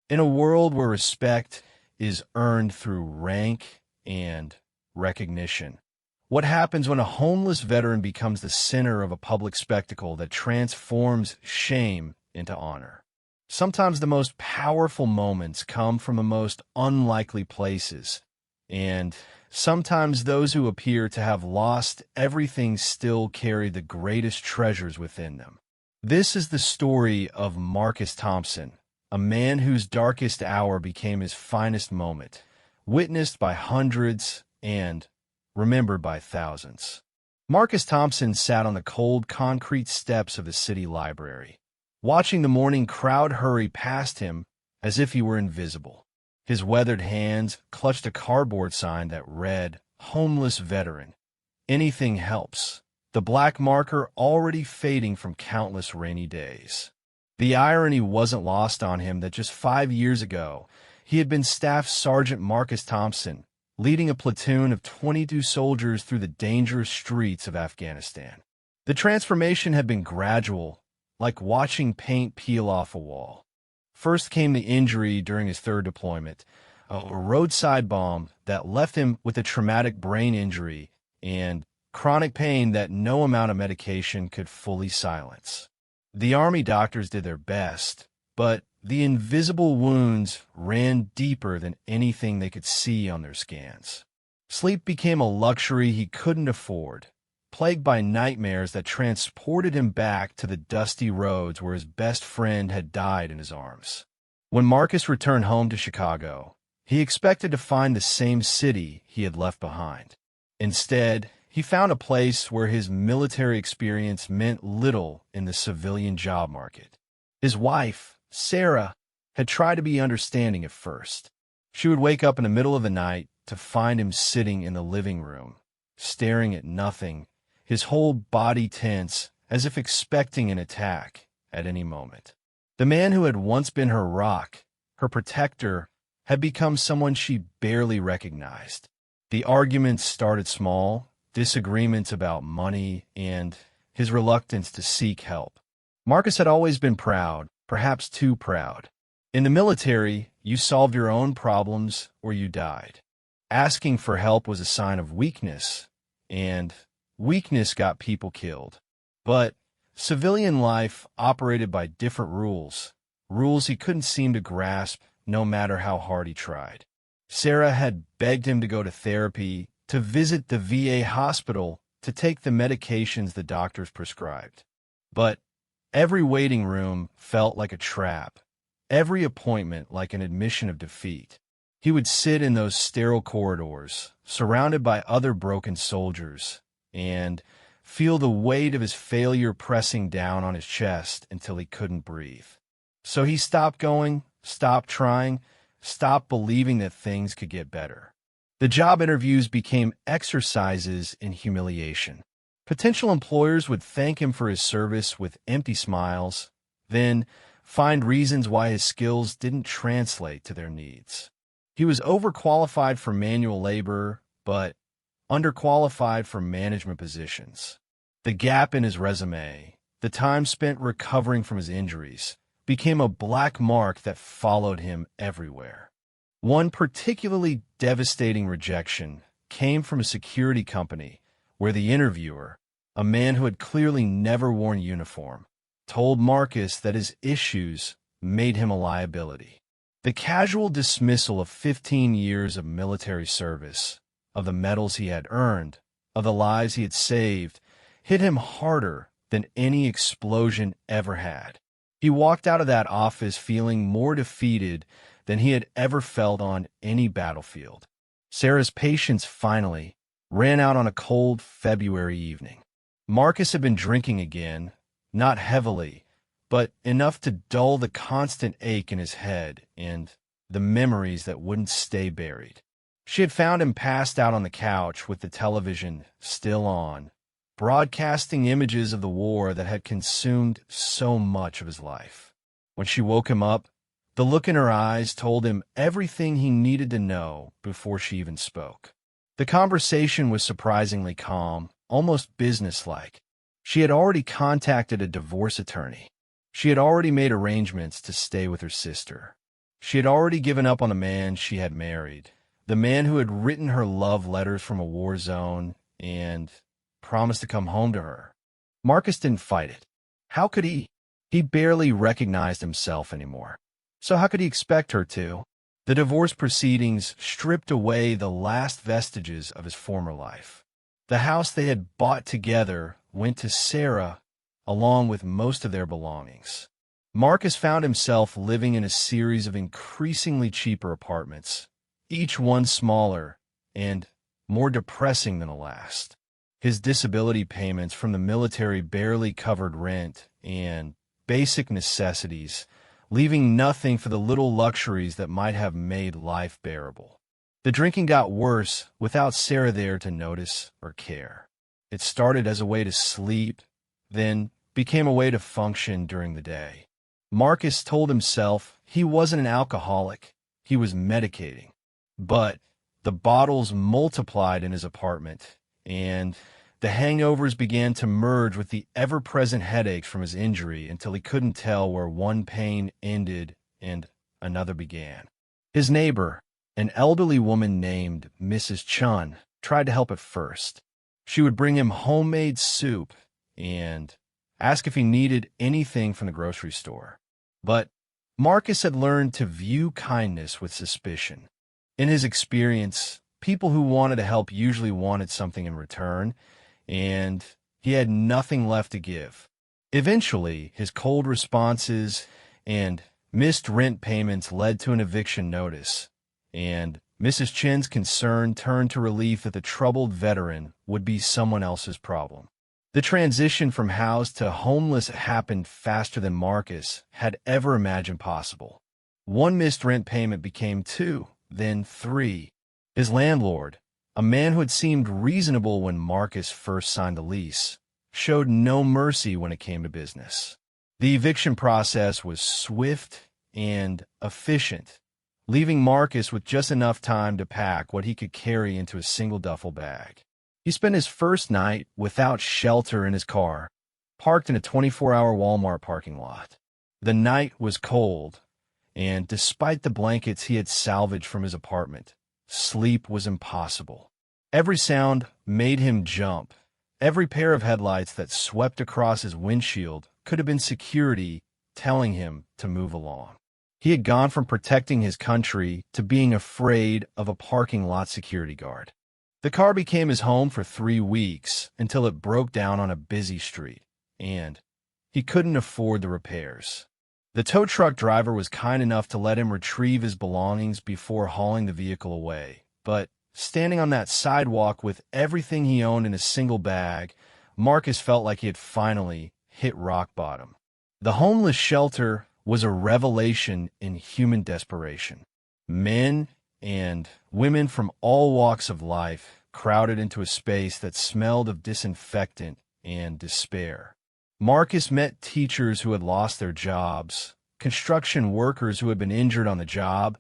In a world where respect is earned through rank and recognition, what happens when a homeless veteran becomes the center of a public spectacle that transforms shame into honor? Sometimes the most powerful moments come from the most unlikely places, and sometimes those who appear to have lost everything still carry the greatest treasures within them. This is the story of Marcus Thompson, a man whose darkest hour became his finest moment, witnessed by hundreds and remembered by thousands. Marcus Thompson sat on the cold concrete steps of a city library, watching the morning crowd hurry past him as if he were invisible. His weathered hands clutched a cardboard sign that read, "Homeless Veteran. Anything helps," the black marker already fading from countless rainy days. The irony wasn't lost on him that just 5 years ago, he had been Staff Sergeant Marcus Thompson, leading a platoon of 22 soldiers through the dangerous streets of Afghanistan. The transformation had been gradual, like watching paint peel off a wall. First came the injury during his third deployment, a roadside bomb that left him with a traumatic brain injury and chronic pain that no amount of medication could fully silence. The Army doctors did their best, but the invisible wounds ran deeper than anything they could see on their scans. Sleep became a luxury he couldn't afford, plagued by nightmares that transported him back to the dusty roads where his best friend had died in his arms. When Marcus returned home to Chicago, he expected to find the same city he had left behind. Instead, he found a place where his military experience meant little in the civilian job market. His wife, Sarah, had tried to be understanding at first. She would wake up in the middle of the night to find him sitting in the living room, staring at nothing, his whole body tense, as if expecting an attack at any moment. The man who had once been her rock, her protector, had become someone she barely recognized. The arguments started small, disagreements about money, and his reluctance to seek help. Marcus had always been proud, perhaps too proud. In the military, you solved your own problems or you died. Asking for help was a sign of weakness, and weakness got people killed. But civilian life operated by different rules he couldn't seem to grasp no matter how hard he tried. Sarah had begged him to go to therapy, to visit the VA hospital, to take the medications the doctors prescribed. But every waiting room felt like a trap, every appointment like an admission of defeat. He would sit in those sterile corridors, surrounded by other broken soldiers, and feel the weight of his failure pressing down on his chest until he couldn't breathe. So he stopped going, stopped trying, stopped believing that things could get better. The job interviews became exercises in humiliation. Potential employers would thank him for his service with empty smiles, then find reasons why his skills didn't translate to their needs. He was overqualified for manual labor, but underqualified for management positions. The gap in his resume, the time spent recovering from his injuries, became a black mark that followed him everywhere. One particularly devastating rejection came from a security company where the interviewer, a man who had clearly never worn uniform, told Marcus that his issues made him a liability. The casual dismissal of 15 years of military service, of the medals he had earned, of the lives he had saved, hit him harder than any explosion ever had. He walked out of that office feeling more defeated than he had ever felt on any battlefield. Sarah's patience finally ran out on a cold February evening. Marcus had been drinking again, not heavily, but enough to dull the constant ache in his head and the memories that wouldn't stay buried. She had found him passed out on the couch with the television still on, broadcasting images of the war that had consumed so much of his life. When she woke him up, the look in her eyes told him everything he needed to know before she even spoke. The conversation was surprisingly calm, almost businesslike. She had already contacted a divorce attorney. She had already made arrangements to stay with her sister. She had already given up on the man she had married, the man who had written her love letters from a war zone and promised to come home to her. Marcus didn't fight it. How could he? He barely recognized himself anymore. So how could he expect her to? The divorce proceedings stripped away the last vestiges of his former life. The house they had bought together went to Sarah, along with most of their belongings. Marcus found himself living in a series of increasingly cheaper apartments, each one smaller and more depressing than the last. His disability payments from the military barely covered rent and basic necessities, leaving nothing for the little luxuries that might have made life bearable. The drinking got worse without Sarah there to notice or care. It started as a way to sleep, then became a way to function during the day. Marcus told himself he wasn't an alcoholic, he was medicating. But the bottles multiplied in his apartment, and the hangovers began to merge with the ever-present headaches from his injury until he couldn't tell where one pain ended and another began. His neighbor, an elderly woman named Mrs. Chun, tried to help at first. She would bring him homemade soup and ask if he needed anything from the grocery store. But Marcus had learned to view kindness with suspicion. In his experience, people who wanted to help usually wanted something in return, and he had nothing left to give. Eventually, his cold responses and missed rent payments led to an eviction notice, and Mrs. Chin's concern turned to relief that the troubled veteran would be someone else's problem. The transition from housed to homeless happened faster than Marcus had ever imagined possible. One missed rent payment became 2, then 3. His landlord, a man who had seemed reasonable when Marcus first signed the lease, showed no mercy when it came to business. The eviction process was swift and efficient, leaving Marcus with just enough time to pack what he could carry into a single duffel bag. He spent his first night without shelter in his car, parked in a 24-hour Walmart parking lot. The night was cold, and despite the blankets he had salvaged from his apartment, sleep was impossible. Every sound made him jump. Every pair of headlights that swept across his windshield could have been security telling him to move along. He had gone from protecting his country to being afraid of a parking lot security guard. The car became his home for 3 weeks until it broke down on a busy street, and he couldn't afford the repairs. The tow truck driver was kind enough to let him retrieve his belongings before hauling the vehicle away, but standing on that sidewalk with everything he owned in a single bag, Marcus felt like he had finally hit rock bottom. The homeless shelter was a revelation in human desperation. Men and women from all walks of life crowded into a space that smelled of disinfectant and despair. Marcus met teachers who had lost their jobs, construction workers who had been injured on the job,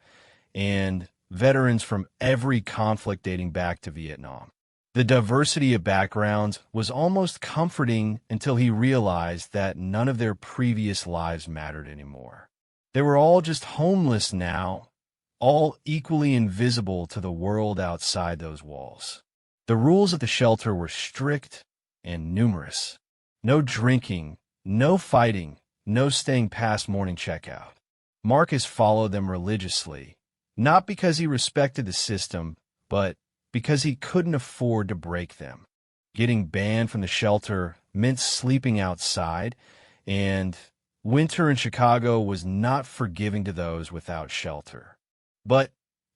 and veterans from every conflict dating back to Vietnam. The diversity of backgrounds was almost comforting until he realized that none of their previous lives mattered anymore. They were all just homeless now, all equally invisible to the world outside those walls. The rules of the shelter were strict and numerous. No drinking, no fighting, no staying past morning checkout. Marcus followed them religiously, not because he respected the system, but because he couldn't afford to break them. Getting banned from the shelter meant sleeping outside, and winter in Chicago was not forgiving to those without shelter. But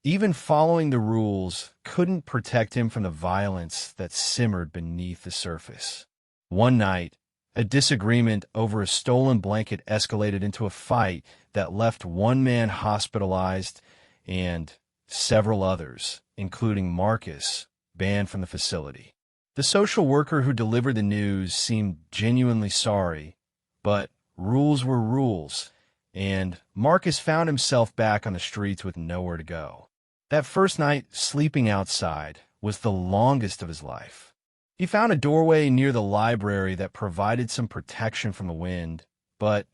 even following the rules couldn't protect him from the violence that simmered beneath the surface. One night, a disagreement over a stolen blanket escalated into a fight that left one man hospitalized and several others, including Marcus, banned from the facility. The social worker who delivered the news seemed genuinely sorry, but rules were rules, and Marcus found himself back on the streets with nowhere to go. That first night sleeping outside was the longest of his life. He found a doorway near the library that provided some protection from the wind, but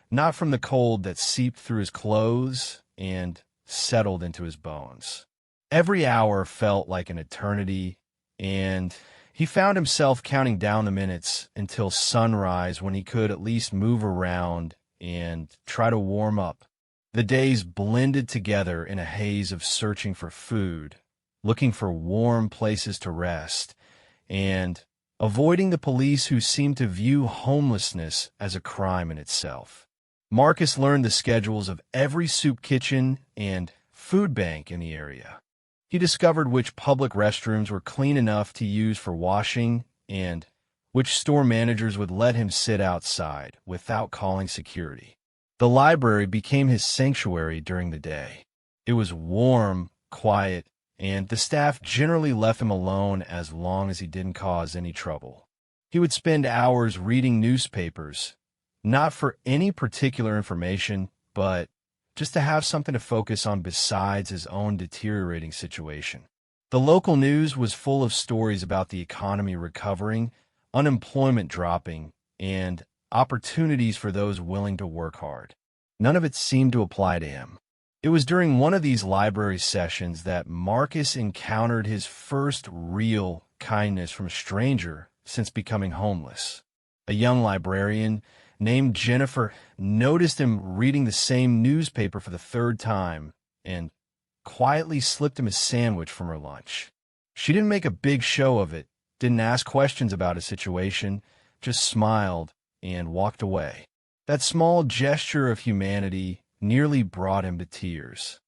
not from the cold that seeped through his clothes and settled into his bones. Every hour felt like an eternity, and he found himself counting down the minutes until sunrise when he could at least move around and try to warm up. The days blended together in a haze of searching for food, looking for warm places to rest, and avoiding the police who seemed to view homelessness as a crime in itself. Marcus learned the schedules of every soup kitchen and food bank in the area. He discovered which public restrooms were clean enough to use for washing and which store managers would let him sit outside without calling security. The library became his sanctuary during the day. It was warm, quiet, and the staff generally left him alone as long as he didn't cause any trouble. He would spend hours reading newspapers, not for any particular information, but just to have something to focus on besides his own deteriorating situation. The local news was full of stories about the economy recovering, unemployment dropping, and opportunities for those willing to work hard. None of it seemed to apply to him. It was during one of these library sessions that Marcus encountered his first real kindness from a stranger since becoming homeless. A young librarian named Jennifer noticed him reading the same newspaper for the third time and quietly slipped him a sandwich from her lunch. She didn't make a big show of it, didn't ask questions about his situation, just smiled and walked away. That small gesture of humanity nearly brought him to tears.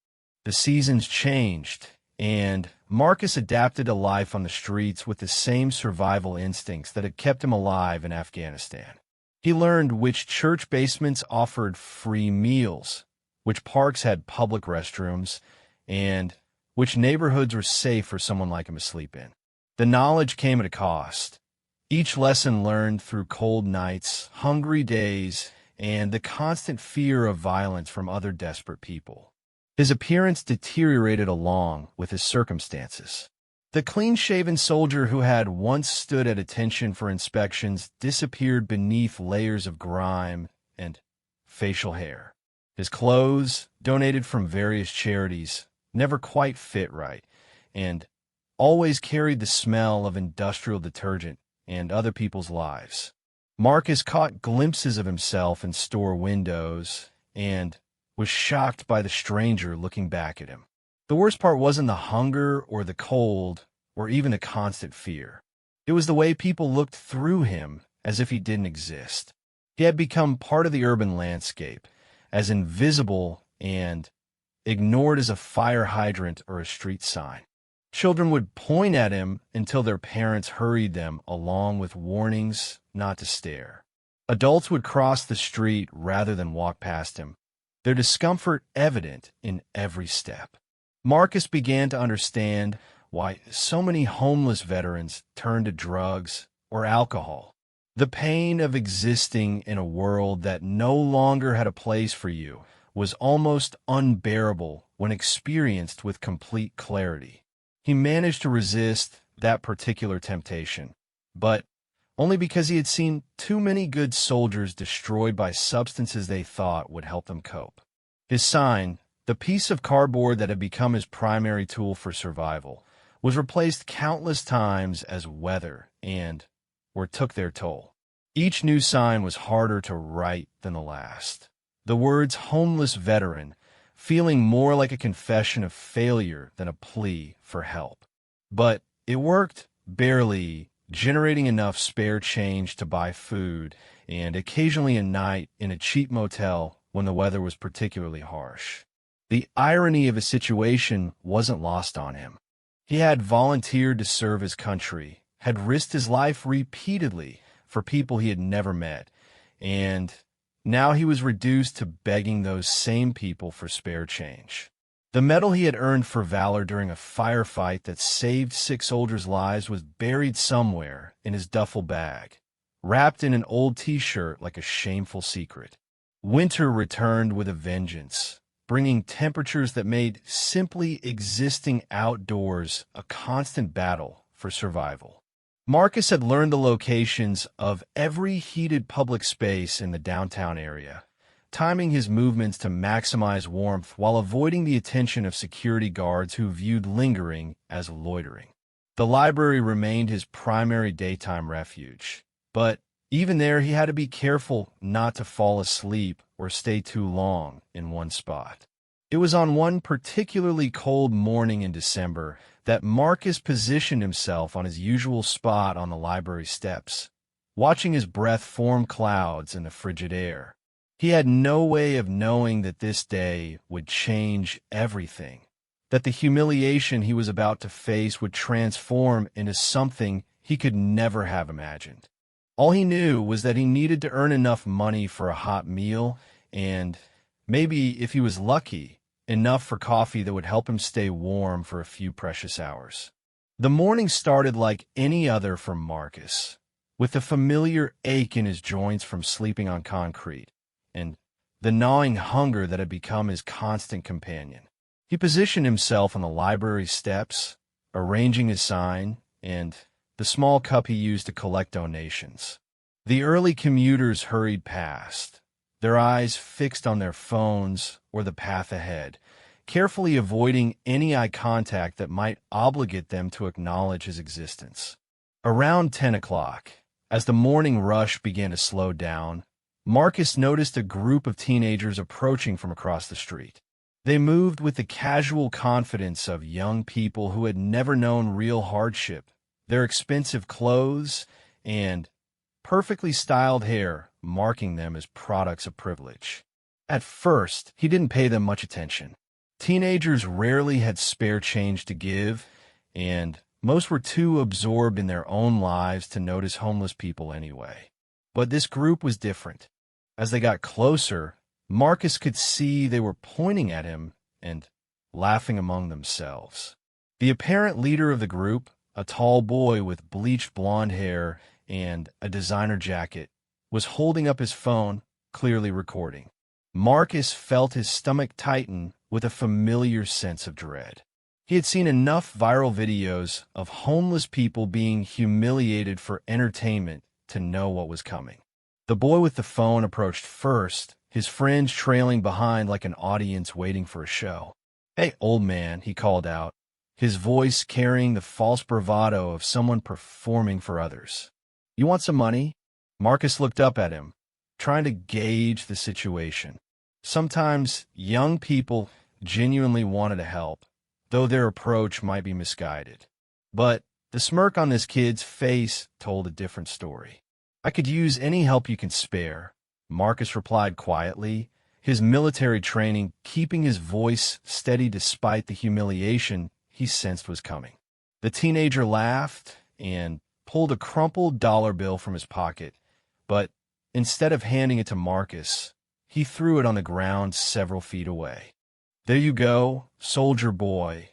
The seasons changed, and Marcus adapted to life on the streets with the same survival instincts that had kept him alive in Afghanistan. He learned which church basements offered free meals, which parks had public restrooms, and which neighborhoods were safe for someone like him to sleep in. The knowledge came at a cost. Each lesson learned through cold nights, hungry days, and the constant fear of violence from other desperate people. His appearance deteriorated along with his circumstances. The clean-shaven soldier who had once stood at attention for inspections disappeared beneath layers of grime and facial hair. His clothes, donated from various charities, never quite fit right, and always carried the smell of industrial detergent and other people's lives. Marcus caught glimpses of himself in store windows and was shocked by the stranger looking back at him. The worst part wasn't the hunger or the cold or even the constant fear. It was the way people looked through him as if he didn't exist. He had become part of the urban landscape, as invisible and ignored as a fire hydrant or a street sign. Children would point at him until their parents hurried them along with warnings not to stare. Adults would cross the street rather than walk past him, their discomfort evident in every step. Marcus began to understand why so many homeless veterans turned to drugs or alcohol. The pain of existing in a world that no longer had a place for you was almost unbearable when experienced with complete clarity. He managed to resist that particular temptation, but only because he had seen too many good soldiers destroyed by substances they thought would help them cope. His sign, the piece of cardboard that had become his primary tool for survival, was replaced countless times as weather and took their toll. Each new sign was harder to write than the last. The words homeless veteran feeling more like a confession of failure than a plea for help. But it worked, barely, generating enough spare change to buy food and occasionally a night in a cheap motel when the weather was particularly harsh. The irony of his situation wasn't lost on him. He had volunteered to serve his country, had risked his life repeatedly for people he had never met, and now he was reduced to begging those same people for spare change. The medal he had earned for valor during a firefight that saved 6 soldiers' lives was buried somewhere in his duffel bag, wrapped in an old t-shirt like a shameful secret. Winter returned with a vengeance, bringing temperatures that made simply existing outdoors a constant battle for survival. Marcus had learned the locations of every heated public space in the downtown area, timing his movements to maximize warmth while avoiding the attention of security guards who viewed lingering as loitering. The library remained his primary daytime refuge, but even there he had to be careful not to fall asleep or stay too long in one spot. It was on one particularly cold morning in December that Marcus positioned himself on his usual spot on the library steps, watching his breath form clouds in the frigid air. He had no way of knowing that this day would change everything, that the humiliation he was about to face would transform into something he could never have imagined. All he knew was that he needed to earn enough money for a hot meal and, maybe if he was lucky, enough for coffee that would help him stay warm for a few precious hours. The morning started like any other for Marcus, with the familiar ache in his joints from sleeping on concrete, and the gnawing hunger that had become his constant companion. He positioned himself on the library steps, arranging his sign, and the small cup he used to collect donations. The early commuters hurried past, their eyes fixed on their phones or the path ahead, carefully avoiding any eye contact that might obligate them to acknowledge his existence. Around 10 o'clock, as the morning rush began to slow down, Marcus noticed a group of teenagers approaching from across the street. They moved with the casual confidence of young people who had never known real hardship, their expensive clothes and perfectly styled hair marking them as products of privilege. At first, he didn't pay them much attention. Teenagers rarely had spare change to give, and most were too absorbed in their own lives to notice homeless people anyway. But this group was different. As they got closer, Marcus could see they were pointing at him and laughing among themselves. The apparent leader of the group, a tall boy with bleached blonde hair and a designer jacket, was holding up his phone, clearly recording. Marcus felt his stomach tighten with a familiar sense of dread. He had seen enough viral videos of homeless people being humiliated for entertainment to know what was coming. The boy with the phone approached first, his fringe trailing behind like an audience waiting for a show. "Hey, old man," he called out, his voice carrying the false bravado of someone performing for others. "You want some money?" Marcus looked up at him, trying to gauge the situation. Sometimes young people genuinely wanted to help, though their approach might be misguided. But the smirk on this kid's face told a different story. "I could use any help you can spare," Marcus replied quietly, his military training keeping his voice steady despite the humiliation he sensed was coming. The teenager laughed and pulled a crumpled dollar bill from his pocket, but instead of handing it to Marcus, he threw it on the ground several feet away. "There you go, soldier boy,"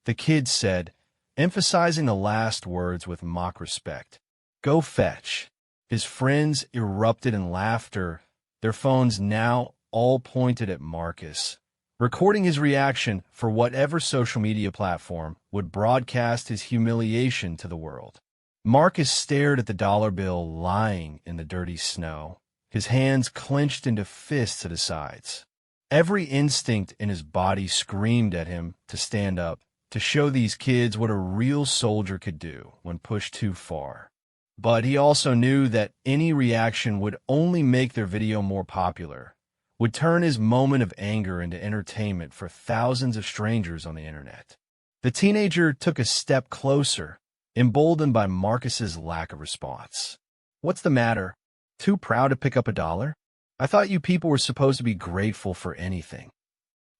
the kid said, emphasizing the last words with mock respect. "Go fetch." His friends erupted in laughter, their phones now all pointed at Marcus, recording his reaction for whatever social media platform would broadcast his humiliation to the world. Marcus stared at the dollar bill lying in the dirty snow, his hands clenched into fists at his sides. Every instinct in his body screamed at him to stand up, to show these kids what a real soldier could do when pushed too far. But he also knew that any reaction would only make their video more popular, would turn his moment of anger into entertainment for thousands of strangers on the internet. The teenager took a step closer, emboldened by Marcus's lack of response. "What's the matter? Too proud to pick up $1? I thought you people were supposed to be grateful for anything."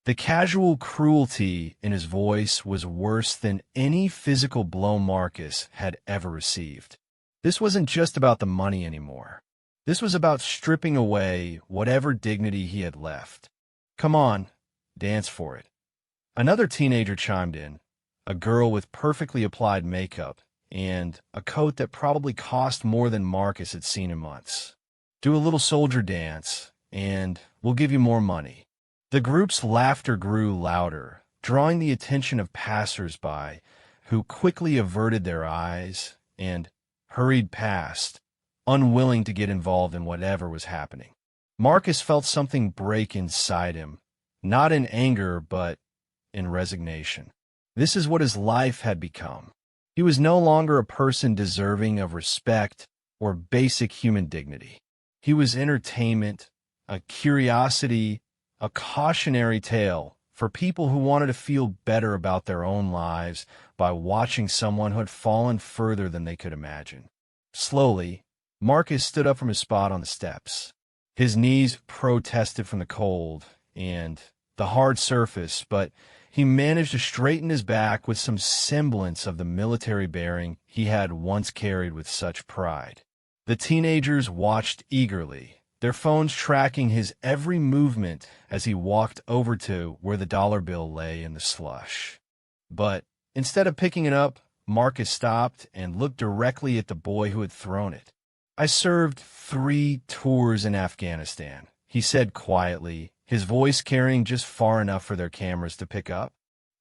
The casual cruelty in his voice was worse than any physical blow Marcus had ever received. This wasn't just about the money anymore. This was about stripping away whatever dignity he had left. "Come on, dance for it." Another teenager chimed in, a girl with perfectly applied makeup and a coat that probably cost more than Marcus had seen in months. "Do a little soldier dance, and we'll give you more money." The group's laughter grew louder, drawing the attention of passers-by, who quickly averted their eyes and hurried past, unwilling to get involved in whatever was happening. Marcus felt something break inside him, not in anger, but in resignation. This is what his life had become. He was no longer a person deserving of respect or basic human dignity. He was entertainment, a curiosity, a cautionary tale for people who wanted to feel better about their own lives by watching someone who had fallen further than they could imagine. Slowly, Marcus stood up from his spot on the steps. His knees protested from the cold and the hard surface, but he managed to straighten his back with some semblance of the military bearing he had once carried with such pride. The teenagers watched eagerly, their phones tracking his every movement as he walked over to where the dollar bill lay in the slush. But instead of picking it up, Marcus stopped and looked directly at the boy who had thrown it. "I served 3 tours in Afghanistan," he said quietly, his voice carrying just far enough for their cameras to pick up.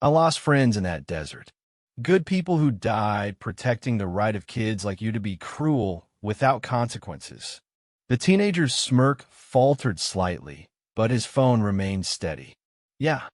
"I lost friends in that desert. Good people who died protecting the right of kids like you to be cruel without consequences." The teenager's smirk faltered slightly, but his phone remained steady. "Yeah,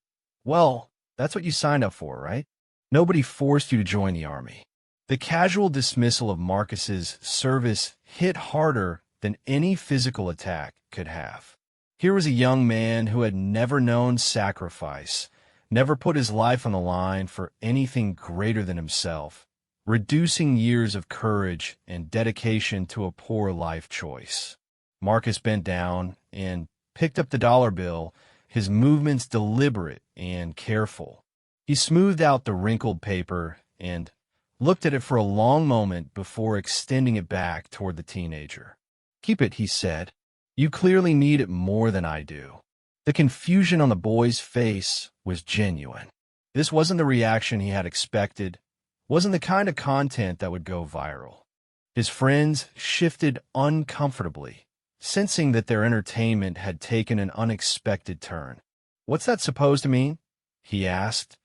well, that's what you signed up for, right? Nobody forced you to join the army." The casual dismissal of Marcus's service hit harder than any physical attack could have. Here was a young man who had never known sacrifice, never put his life on the line for anything greater than himself, reducing years of courage and dedication to a poor life choice. Marcus bent down and picked up the dollar bill, his movements deliberate and careful. He smoothed out the wrinkled paper and looked at it for a long moment before extending it back toward the teenager. "Keep it," he said. "You clearly need it more than I do." The confusion on the boy's face was genuine. This wasn't the reaction he had expected, wasn't the kind of content that would go viral. His friends shifted uncomfortably, sensing that their entertainment had taken an unexpected turn. "What's that supposed to mean?" he asked,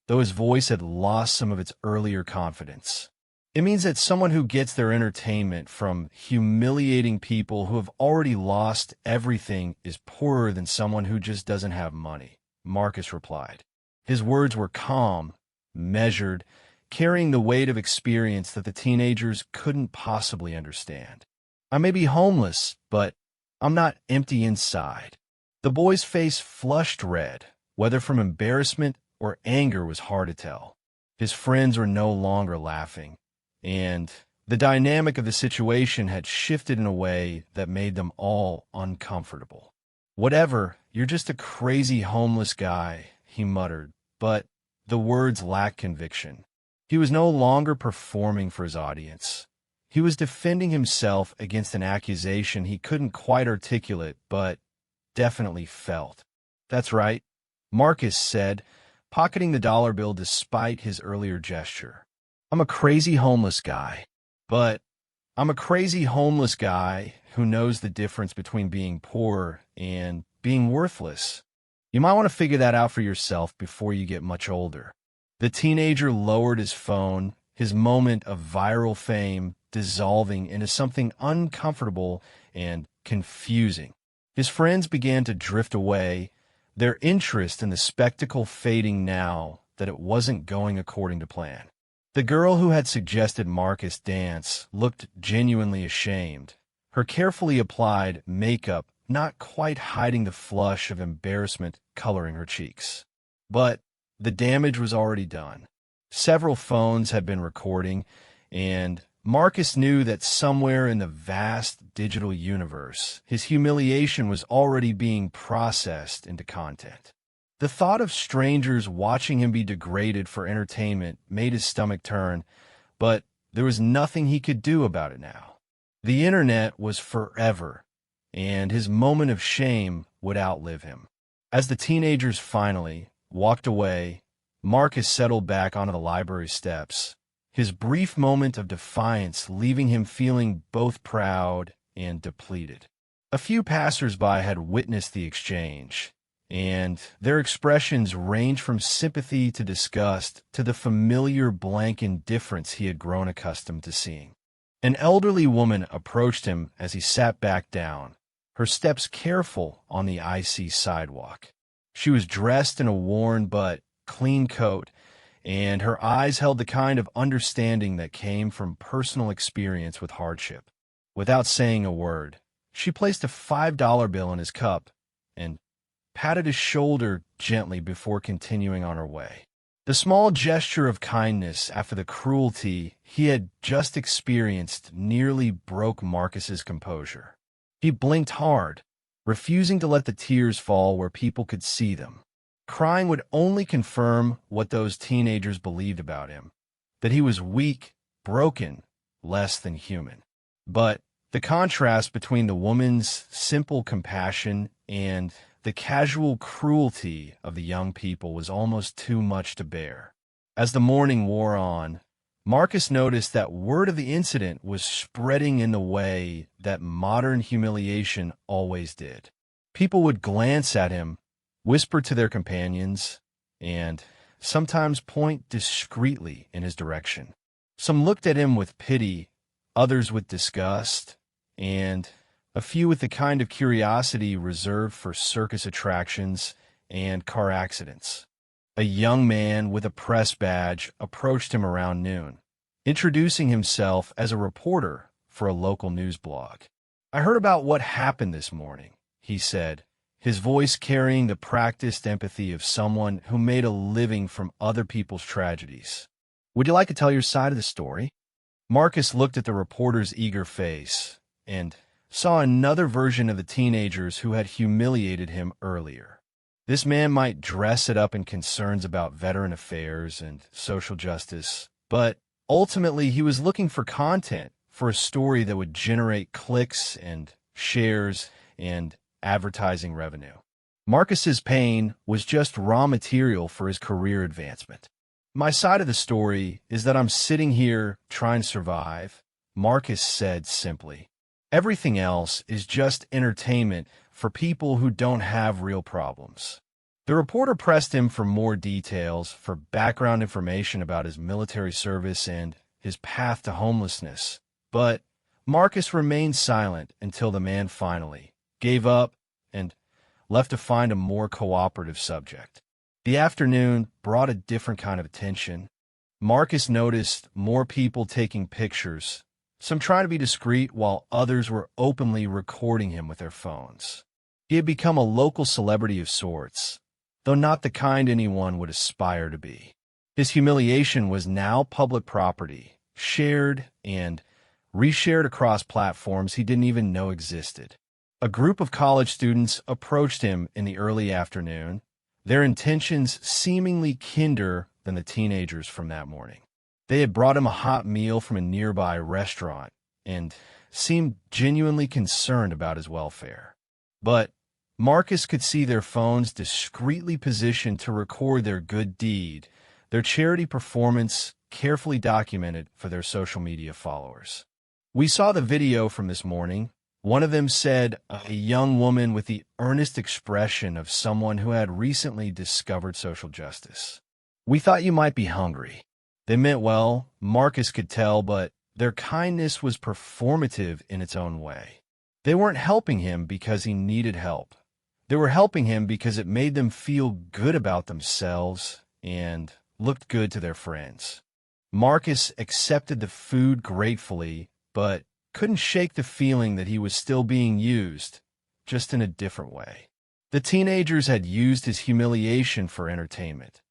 though his voice had lost some of its earlier confidence. "It means that someone who gets their entertainment from humiliating people who have already lost everything is poorer than someone who just doesn't have money," Marcus replied. His words were calm, measured, carrying the weight of experience that the teenagers couldn't possibly understand. "I may be homeless, but I'm not empty inside." The boy's face flushed red, whether from embarrassment or anger was hard to tell. His friends were no longer laughing, and the dynamic of the situation had shifted in a way that made them all uncomfortable. "Whatever, you're just a crazy homeless guy," he muttered, but the words lacked conviction. He was no longer performing for his audience. He was defending himself against an accusation he couldn't quite articulate, but definitely felt. "That's right," Marcus said, pocketing the dollar bill despite his earlier gesture. "I'm a crazy homeless guy, but I'm a crazy homeless guy who knows the difference between being poor and being worthless. You might want to figure that out for yourself before you get much older." The teenager lowered his phone, his moment of viral fame dissolving into something uncomfortable and confusing. His friends began to drift away, their interest in the spectacle fading now that it wasn't going according to plan. The girl who had suggested Marcus dance looked genuinely ashamed, her carefully applied makeup not quite hiding the flush of embarrassment coloring her cheeks. But the damage was already done. Several phones had been recording, and Marcus knew that somewhere in the vast digital universe, his humiliation was already being processed into content. The thought of strangers watching him be degraded for entertainment made his stomach turn, but there was nothing he could do about it now. The internet was forever, and his moment of shame would outlive him. As the teenagers finally walked away, Marcus settled back onto the library steps, his brief moment of defiance leaving him feeling both proud and depleted. A few passers-by had witnessed the exchange, and their expressions ranged from sympathy to disgust to the familiar blank indifference he had grown accustomed to seeing. An elderly woman approached him as he sat back down, her steps careful on the icy sidewalk. She was dressed in a worn but clean coat, and her eyes held the kind of understanding that came from personal experience with hardship. Without saying a word, she placed a $5 bill in his cup and patted his shoulder gently before continuing on her way. The small gesture of kindness after the cruelty he had just experienced nearly broke Marcus's composure. He blinked hard, refusing to let the tears fall where people could see them. Crying would only confirm what those teenagers believed about him, that he was weak, broken, less than human. But the contrast between the woman's simple compassion and the casual cruelty of the young people was almost too much to bear. As the morning wore on, Marcus noticed that word of the incident was spreading in the way that modern humiliation always did. People would glance at him, whisper to their companions, and sometimes point discreetly in his direction. Some looked at him with pity, others with disgust, and a few with the kind of curiosity reserved for circus attractions and car accidents. A young man with a press badge approached him around noon, introducing himself as a reporter for a local news blog. "I heard about what happened this morning," he said, his voice carrying the practiced empathy of someone who made a living from other people's tragedies. "Would you like to tell your side of the story?" Marcus looked at the reporter's eager face and saw another version of the teenagers who had humiliated him earlier. This man might dress it up in concerns about veteran affairs and social justice, but ultimately he was looking for content, for a story that would generate clicks and shares and advertising revenue. Marcus's pain was just raw material for his career advancement. "My side of the story is that I'm sitting here trying to survive," Marcus said simply. "Everything else is just entertainment for people who don't have real problems." The reporter pressed him for more details, for background information about his military service and his path to homelessness, but Marcus remained silent until the man finally gave up and left to find a more cooperative subject. The afternoon brought a different kind of attention. Marcus noticed more people taking pictures, some trying to be discreet while others were openly recording him with their phones. He had become a local celebrity of sorts, though not the kind anyone would aspire to be. His humiliation was now public property, shared and reshared across platforms he didn't even know existed. A group of college students approached him in the early afternoon, their intentions seemingly kinder than the teenagers from that morning. They had brought him a hot meal from a nearby restaurant and seemed genuinely concerned about his welfare. But Marcus could see their phones discreetly positioned to record their good deed, their charity performance carefully documented for their social media followers. "We saw the video from this morning," one of them said, a young woman with the earnest expression of someone who had recently discovered social justice. "We thought you might be hungry." They meant well, Marcus could tell, but their kindness was performative in its own way. They weren't helping him because he needed help. They were helping him because it made them feel good about themselves and looked good to their friends. Marcus accepted the food gratefully, but couldn't shake the feeling that he was still being used, just in a different way. The teenagers had used his humiliation for entertainment.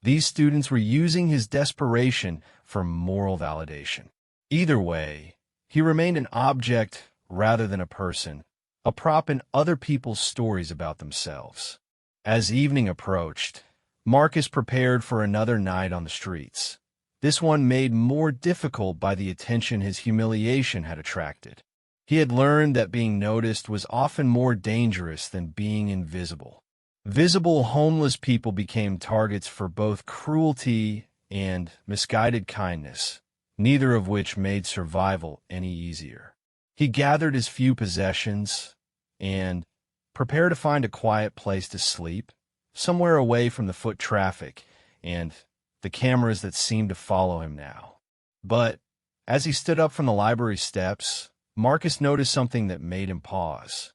These students were using his desperation for moral validation. Either way, he remained an object rather than a person, a prop in other people's stories about themselves. As evening approached, Marcus prepared for another night on the streets, this one made more difficult by the attention his humiliation had attracted. He had learned that being noticed was often more dangerous than being invisible. Visible homeless people became targets for both cruelty and misguided kindness, neither of which made survival any easier. He gathered his few possessions and prepared to find a quiet place to sleep, somewhere away from the foot traffic and the cameras that seemed to follow him now. But as he stood up from the library steps, Marcus noticed something that made him pause.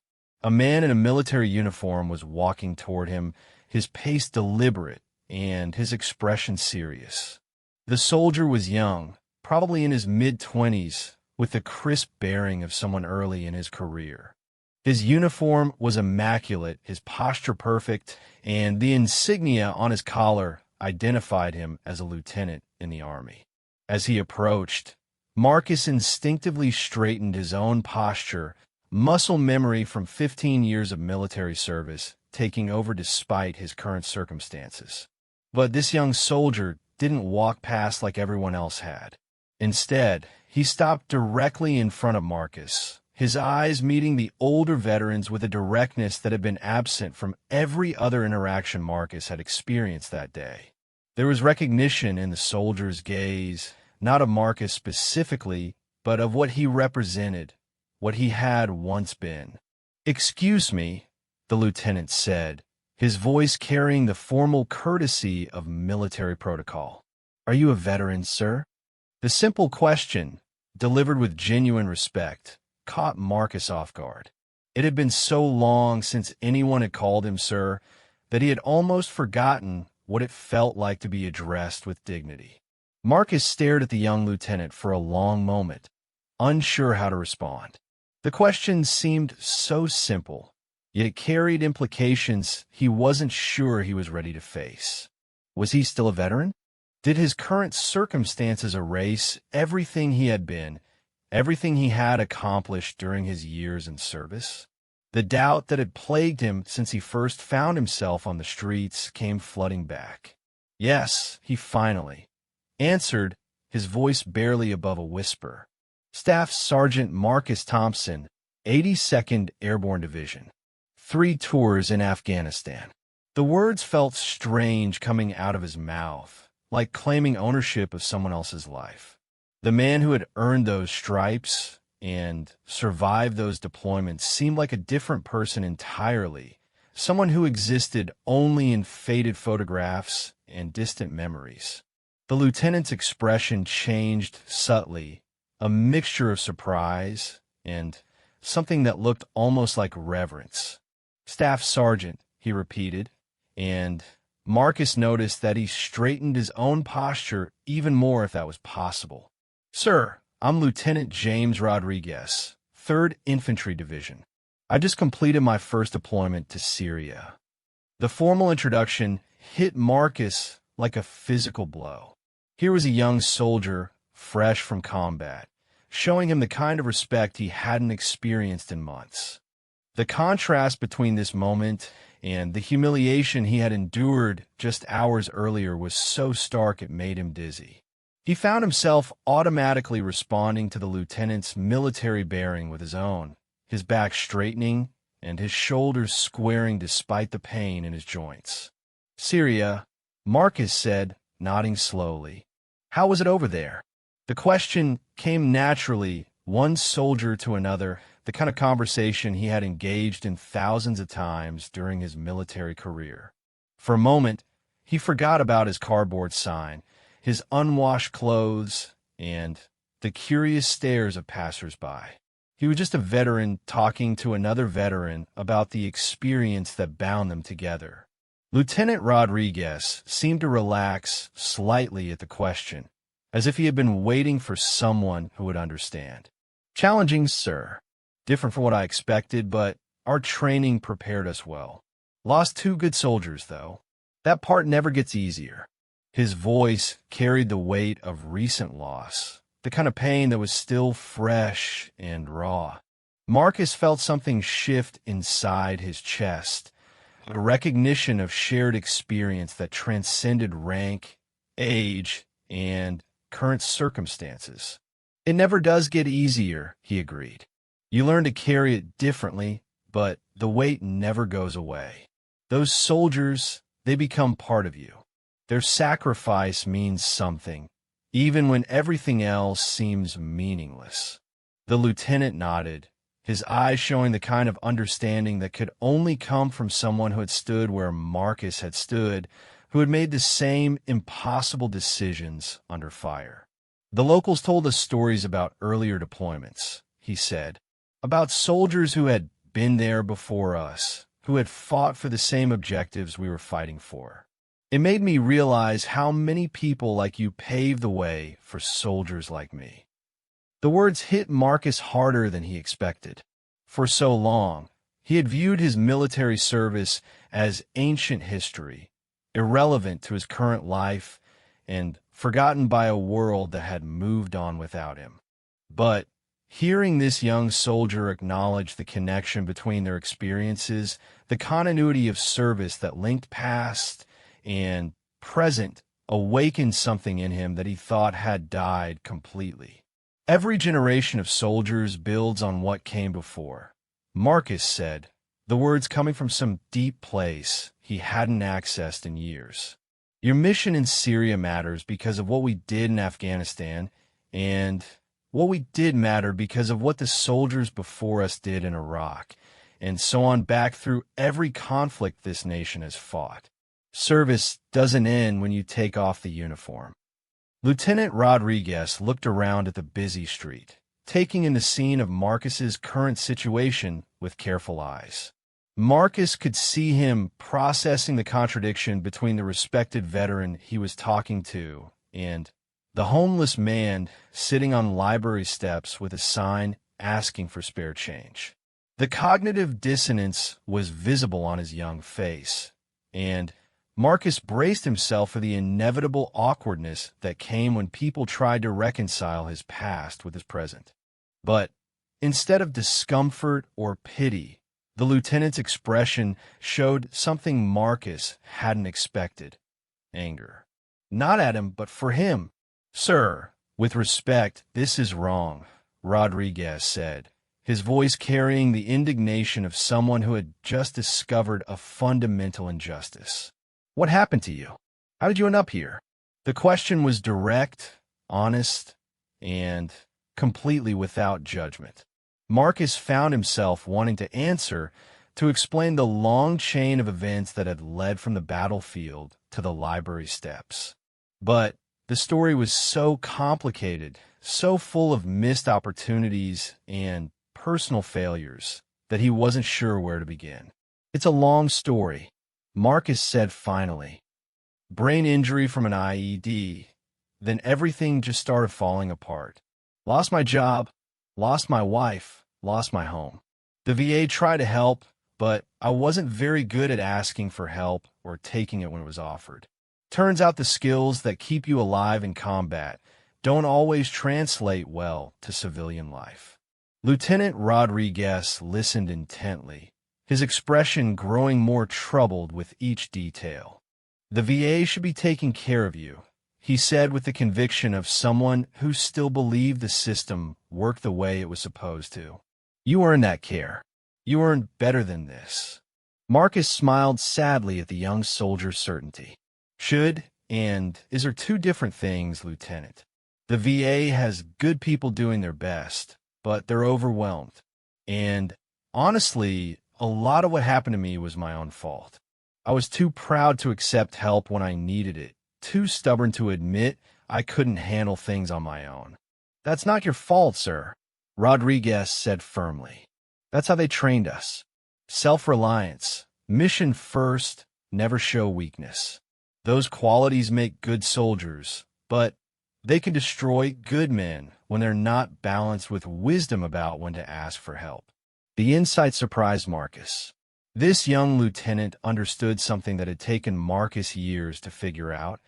A man in a military uniform was walking toward him, his pace deliberate and his expression serious. The soldier was young, probably in his mid-20s, with the crisp bearing of someone early in his career. His uniform was immaculate, his posture perfect, and the insignia on his collar identified him as a lieutenant in the Army. As he approached, Marcus instinctively straightened his own posture, muscle memory from 15 years of military service taking over despite his current circumstances. But this young soldier didn't walk past like everyone else had. Instead, he stopped directly in front of Marcus, his eyes meeting the older veterans with a directness that had been absent from every other interaction Marcus had experienced that day. There was recognition in the soldier's gaze, not of Marcus specifically, but of what he represented, what he had once been. "Excuse me," the lieutenant said, his voice carrying the formal courtesy of military protocol. "Are you a veteran, sir?" The simple question, delivered with genuine respect, caught Marcus off guard. It had been so long since anyone had called him sir that he had almost forgotten what it felt like to be addressed with dignity. Marcus stared at the young lieutenant for a long moment, unsure how to respond. The question seemed so simple, yet it carried implications he wasn't sure he was ready to face. Was he still a veteran? Did his current circumstances erase everything he had been, everything he had accomplished during his years in service? The doubt that had plagued him since he first found himself on the streets came flooding back. "Yes," he finally answered, his voice barely above a whisper. "Staff Sergeant Marcus Thompson, 82nd Airborne Division. 3 tours in Afghanistan." The words felt strange coming out of his mouth, like claiming ownership of someone else's life. The man who had earned those stripes and survived those deployments seemed like a different person entirely, someone who existed only in faded photographs and distant memories. The lieutenant's expression changed subtly, a mixture of surprise and something that looked almost like reverence. "Staff Sergeant," he repeated, and Marcus noticed that he straightened his own posture even more if that was possible. "Sir, I'm Lieutenant James Rodriguez, 3rd Infantry Division. I just completed my first deployment to Syria." The formal introduction hit Marcus like a physical blow. Here was a young soldier, fresh from combat, showing him the kind of respect he hadn't experienced in months. The contrast between this moment and the humiliation he had endured just hours earlier was so stark it made him dizzy. He found himself automatically responding to the lieutenant's military bearing with his own, his back straightening and his shoulders squaring despite the pain in his joints. "Syria," Marcus said, nodding slowly. "How was it over there?" The question came naturally, one soldier to another, the kind of conversation he had engaged in thousands of times during his military career. For a moment, he forgot about his cardboard sign, his unwashed clothes, and the curious stares of passers-by. He was just a veteran talking to another veteran about the experience that bound them together. Lieutenant Rodriguez seemed to relax slightly at the question, as if he had been waiting for someone who would understand. "Challenging, sir. Different from what I expected, but our training prepared us well. Lost 2 good soldiers, though. That part never gets easier." His voice carried the weight of recent loss, the kind of pain that was still fresh and raw. Marcus felt something shift inside his chest, a recognition of shared experience that transcended rank, age, and current circumstances. "It never does get easier," he agreed. "You learn to carry it differently, but the weight never goes away. Those soldiers, they become part of you. Their sacrifice means something, even when everything else seems meaningless." The lieutenant nodded, his eyes showing the kind of understanding that could only come from someone who had stood where Marcus had stood, who had made the same impossible decisions under fire. "The locals told us stories about earlier deployments," he said, "about soldiers who had been there before us, who had fought for the same objectives we were fighting for. It made me realize how many people like you paved the way for soldiers like me." The words hit Marcus harder than he expected. For so long, he had viewed his military service as ancient history, irrelevant to his current life, and forgotten by a world that had moved on without him. But hearing this young soldier acknowledge the connection between their experiences, the continuity of service that linked past and present, awakened something in him that he thought had died completely. Every generation of soldiers builds on what came before, Marcus said, the words coming from some deep place he hadn't accessed in years. Your mission in Syria matters because of what we did in Afghanistan, and what we did matter because of what the soldiers before us did in Iraq, and so on back through every conflict this nation has fought. Service doesn't end when you take off the uniform. Lieutenant Rodriguez looked around at the busy street, taking in the scene of Marcus's current situation with careful eyes. Marcus could see him processing the contradiction between the respected veteran he was talking to and the homeless man sitting on library steps with a sign asking for spare change. The cognitive dissonance was visible on his young face, and Marcus braced himself for the inevitable awkwardness that came when people tried to reconcile his past with his present. But instead of discomfort or pity, the lieutenant's expression showed something Marcus hadn't expected: anger. Not at him, but for him. "Sir, with respect, this is wrong," Rodriguez said, his voice carrying the indignation of someone who had just discovered a fundamental injustice. "What happened to you? How did you end up here?" The question was direct, honest, and completely without judgment. Marcus found himself wanting to answer, to explain the long chain of events that had led from the battlefield to the library steps. But the story was so complicated, so full of missed opportunities and personal failures, that he wasn't sure where to begin. "It's a long story," Marcus said finally. "Brain injury from an IED. Then everything just started falling apart. Lost my job, lost my wife, lost my home. The VA tried to help, but I wasn't very good at asking for help or taking it when it was offered. Turns out the skills that keep you alive in combat don't always translate well to civilian life." Lieutenant Rodriguez listened intently, his expression growing more troubled with each detail. "The VA should be taking care of you," he said with the conviction of someone who still believed the system worked the way it was supposed to. "You earned that care. You earned better than this." Marcus smiled sadly at the young soldier's certainty. "Should and is are two different things, Lieutenant. The VA has good people doing their best, but they're overwhelmed. And honestly, a lot of what happened to me was my own fault. I was too proud to accept help when I needed it, too stubborn to admit I couldn't handle things on my own." "That's not your fault, sir," Rodriguez said firmly. "That's how they trained us. Self-reliance, mission first, never show weakness. Those qualities make good soldiers, but they can destroy good men when they're not balanced with wisdom about when to ask for help." The insight surprised Marcus. This young lieutenant understood something that had taken Marcus years to figure out,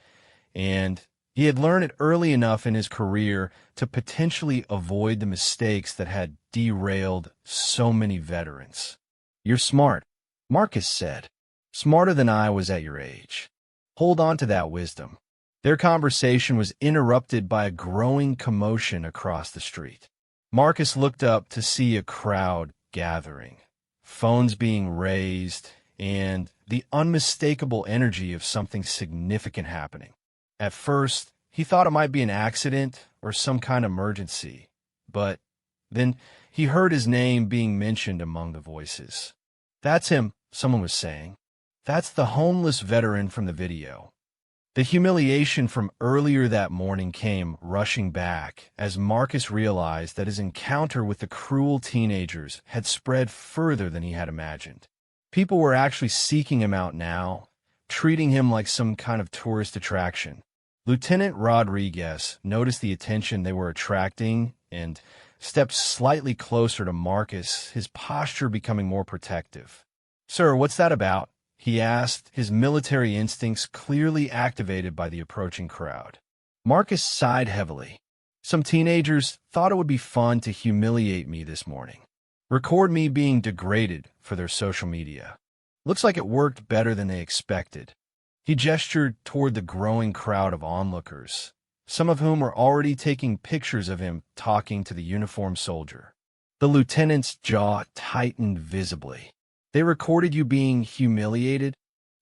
and he had learned it early enough in his career to potentially avoid the mistakes that had derailed so many veterans. "You're smart," Marcus said. "Smarter than I was at your age. Hold on to that wisdom." Their conversation was interrupted by a growing commotion across the street. Marcus looked up to see a crowd gathering, phones being raised, and the unmistakable energy of something significant happening. At first, he thought it might be an accident or some kind of emergency, but then he heard his name being mentioned among the voices. "That's him," someone was saying. "That's the homeless veteran from the video." The humiliation from earlier that morning came rushing back as Marcus realized that his encounter with the cruel teenagers had spread further than he had imagined. People were actually seeking him out now, treating him like some kind of tourist attraction. Lieutenant Rodriguez noticed the attention they were attracting and stepped slightly closer to Marcus, his posture becoming more protective. "Sir, what's that about?" he asked, his military instincts clearly activated by the approaching crowd. Marcus sighed heavily. "Some teenagers thought it would be fun to humiliate me this morning. Record me being degraded for their social media. Looks like it worked better than they expected." He gestured toward the growing crowd of onlookers, some of whom were already taking pictures of him talking to the uniformed soldier. The lieutenant's jaw tightened visibly. "They recorded you being humiliated?"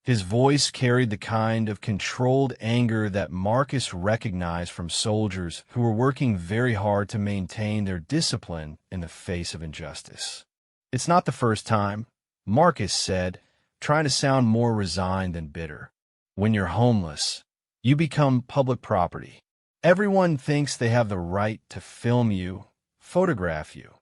His voice carried the kind of controlled anger that Marcus recognized from soldiers who were working very hard to maintain their discipline in the face of injustice. "It's not the first time," Marcus said, trying to sound more resigned than bitter. "When you're homeless, you become public property. Everyone thinks they have the right to film you, photograph you,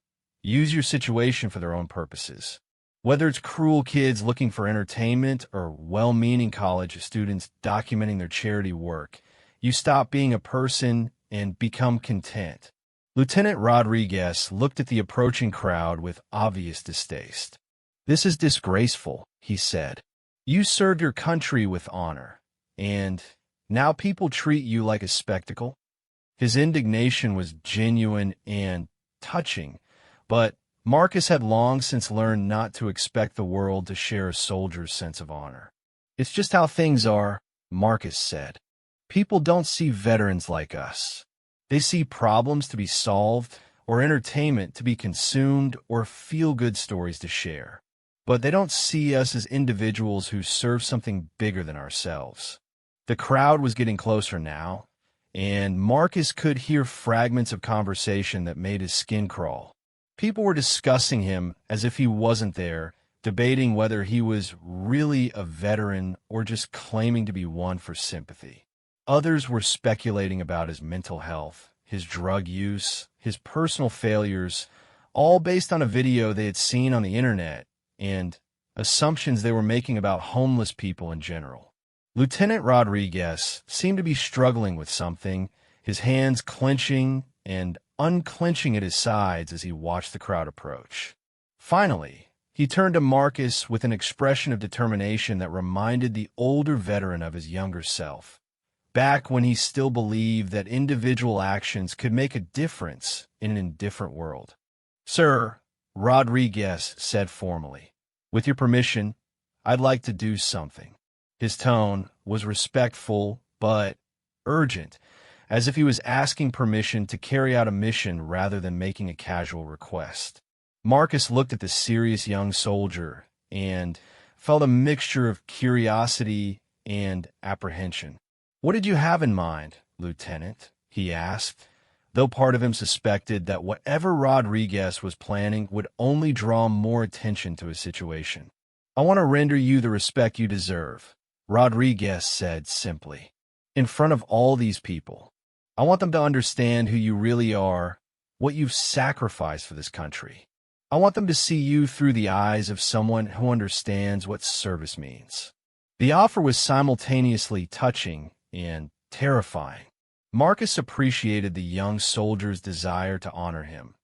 use your situation for their own purposes. Whether it's cruel kids looking for entertainment or well-meaning college students documenting their charity work, you stop being a person and become content." Lieutenant Rodriguez looked at the approaching crowd with obvious distaste. "This is disgraceful," he said. "You served your country with honor, and now people treat you like a spectacle." His indignation was genuine and touching, but Marcus had long since learned not to expect the world to share a soldier's sense of honor. "It's just how things are," Marcus said. "People don't see veterans like us. They see problems to be solved, or entertainment to be consumed, or feel-good stories to share. But they don't see us as individuals who serve something bigger than ourselves." The crowd was getting closer now, and Marcus could hear fragments of conversation that made his skin crawl. People were discussing him as if he wasn't there, debating whether he was really a veteran or just claiming to be one for sympathy. Others were speculating about his mental health, his drug use, his personal failures, all based on a video they had seen on the internet and assumptions they were making about homeless people in general. Lieutenant Rodriguez seemed to be struggling with something, his hands clenching and unclenching at his sides as he watched the crowd approach. Finally, he turned to Marcus with an expression of determination that reminded the older veteran of his younger self, back when he still believed that individual actions could make a difference in an indifferent world. "Sir," Rodriguez said formally, "with your permission, I'd like to do something." His tone was respectful but urgent, as if he was asking permission to carry out a mission rather than making a casual request. Marcus looked at the serious young soldier and felt a mixture of curiosity and apprehension. "What did you have in mind, Lieutenant?" he asked, though part of him suspected that whatever Rodriguez was planning would only draw more attention to his situation. "I want to render you the respect you deserve," Rodriguez said simply. "In front of all these people, I want them to understand who you really are, what you've sacrificed for this country. I want them to see you through the eyes of someone who understands what service means." The offer was simultaneously touching and terrifying. Marcus appreciated the young soldier's desire to honor him,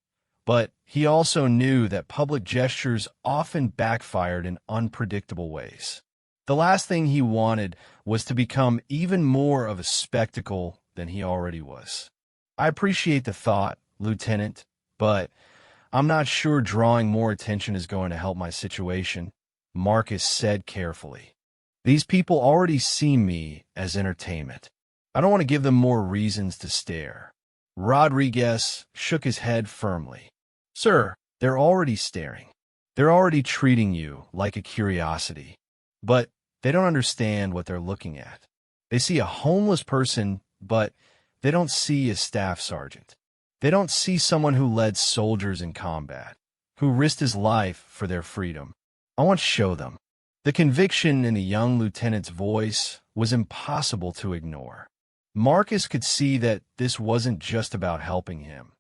but he also knew that public gestures often backfired in unpredictable ways. The last thing he wanted was to become even more of a spectacle than he already was. "I appreciate the thought, Lieutenant, but I'm not sure drawing more attention is going to help my situation," Marcus said carefully. "These people already see me as entertainment. I don't want to give them more reasons to stare." Rodriguez shook his head firmly. "Sir, they're already staring. They're already treating you like a curiosity. But they don't understand what they're looking at. They see a homeless person, but they don't see a staff sergeant. They don't see someone who led soldiers in combat, who risked his life for their freedom. I want to show them. The conviction in the young lieutenant's voice was impossible to ignore. Marcus could see that this wasn't just about helping him.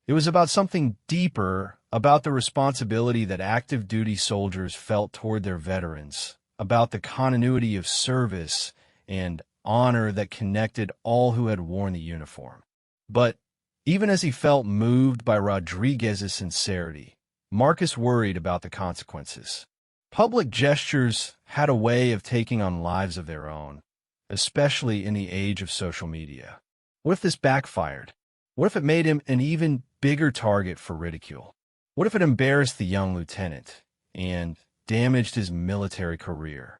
It was about something deeper, about the responsibility that active duty soldiers felt toward their veterans, about the continuity of service and honor that connected all who had worn the uniform. But even as he felt moved by Rodriguez's sincerity, Marcus worried about the consequences. Public gestures had a way of taking on lives of their own, especially in the age of social media. What if this backfired? What if it made him an even bigger target for ridicule? What if it embarrassed the young lieutenant and damaged his military career?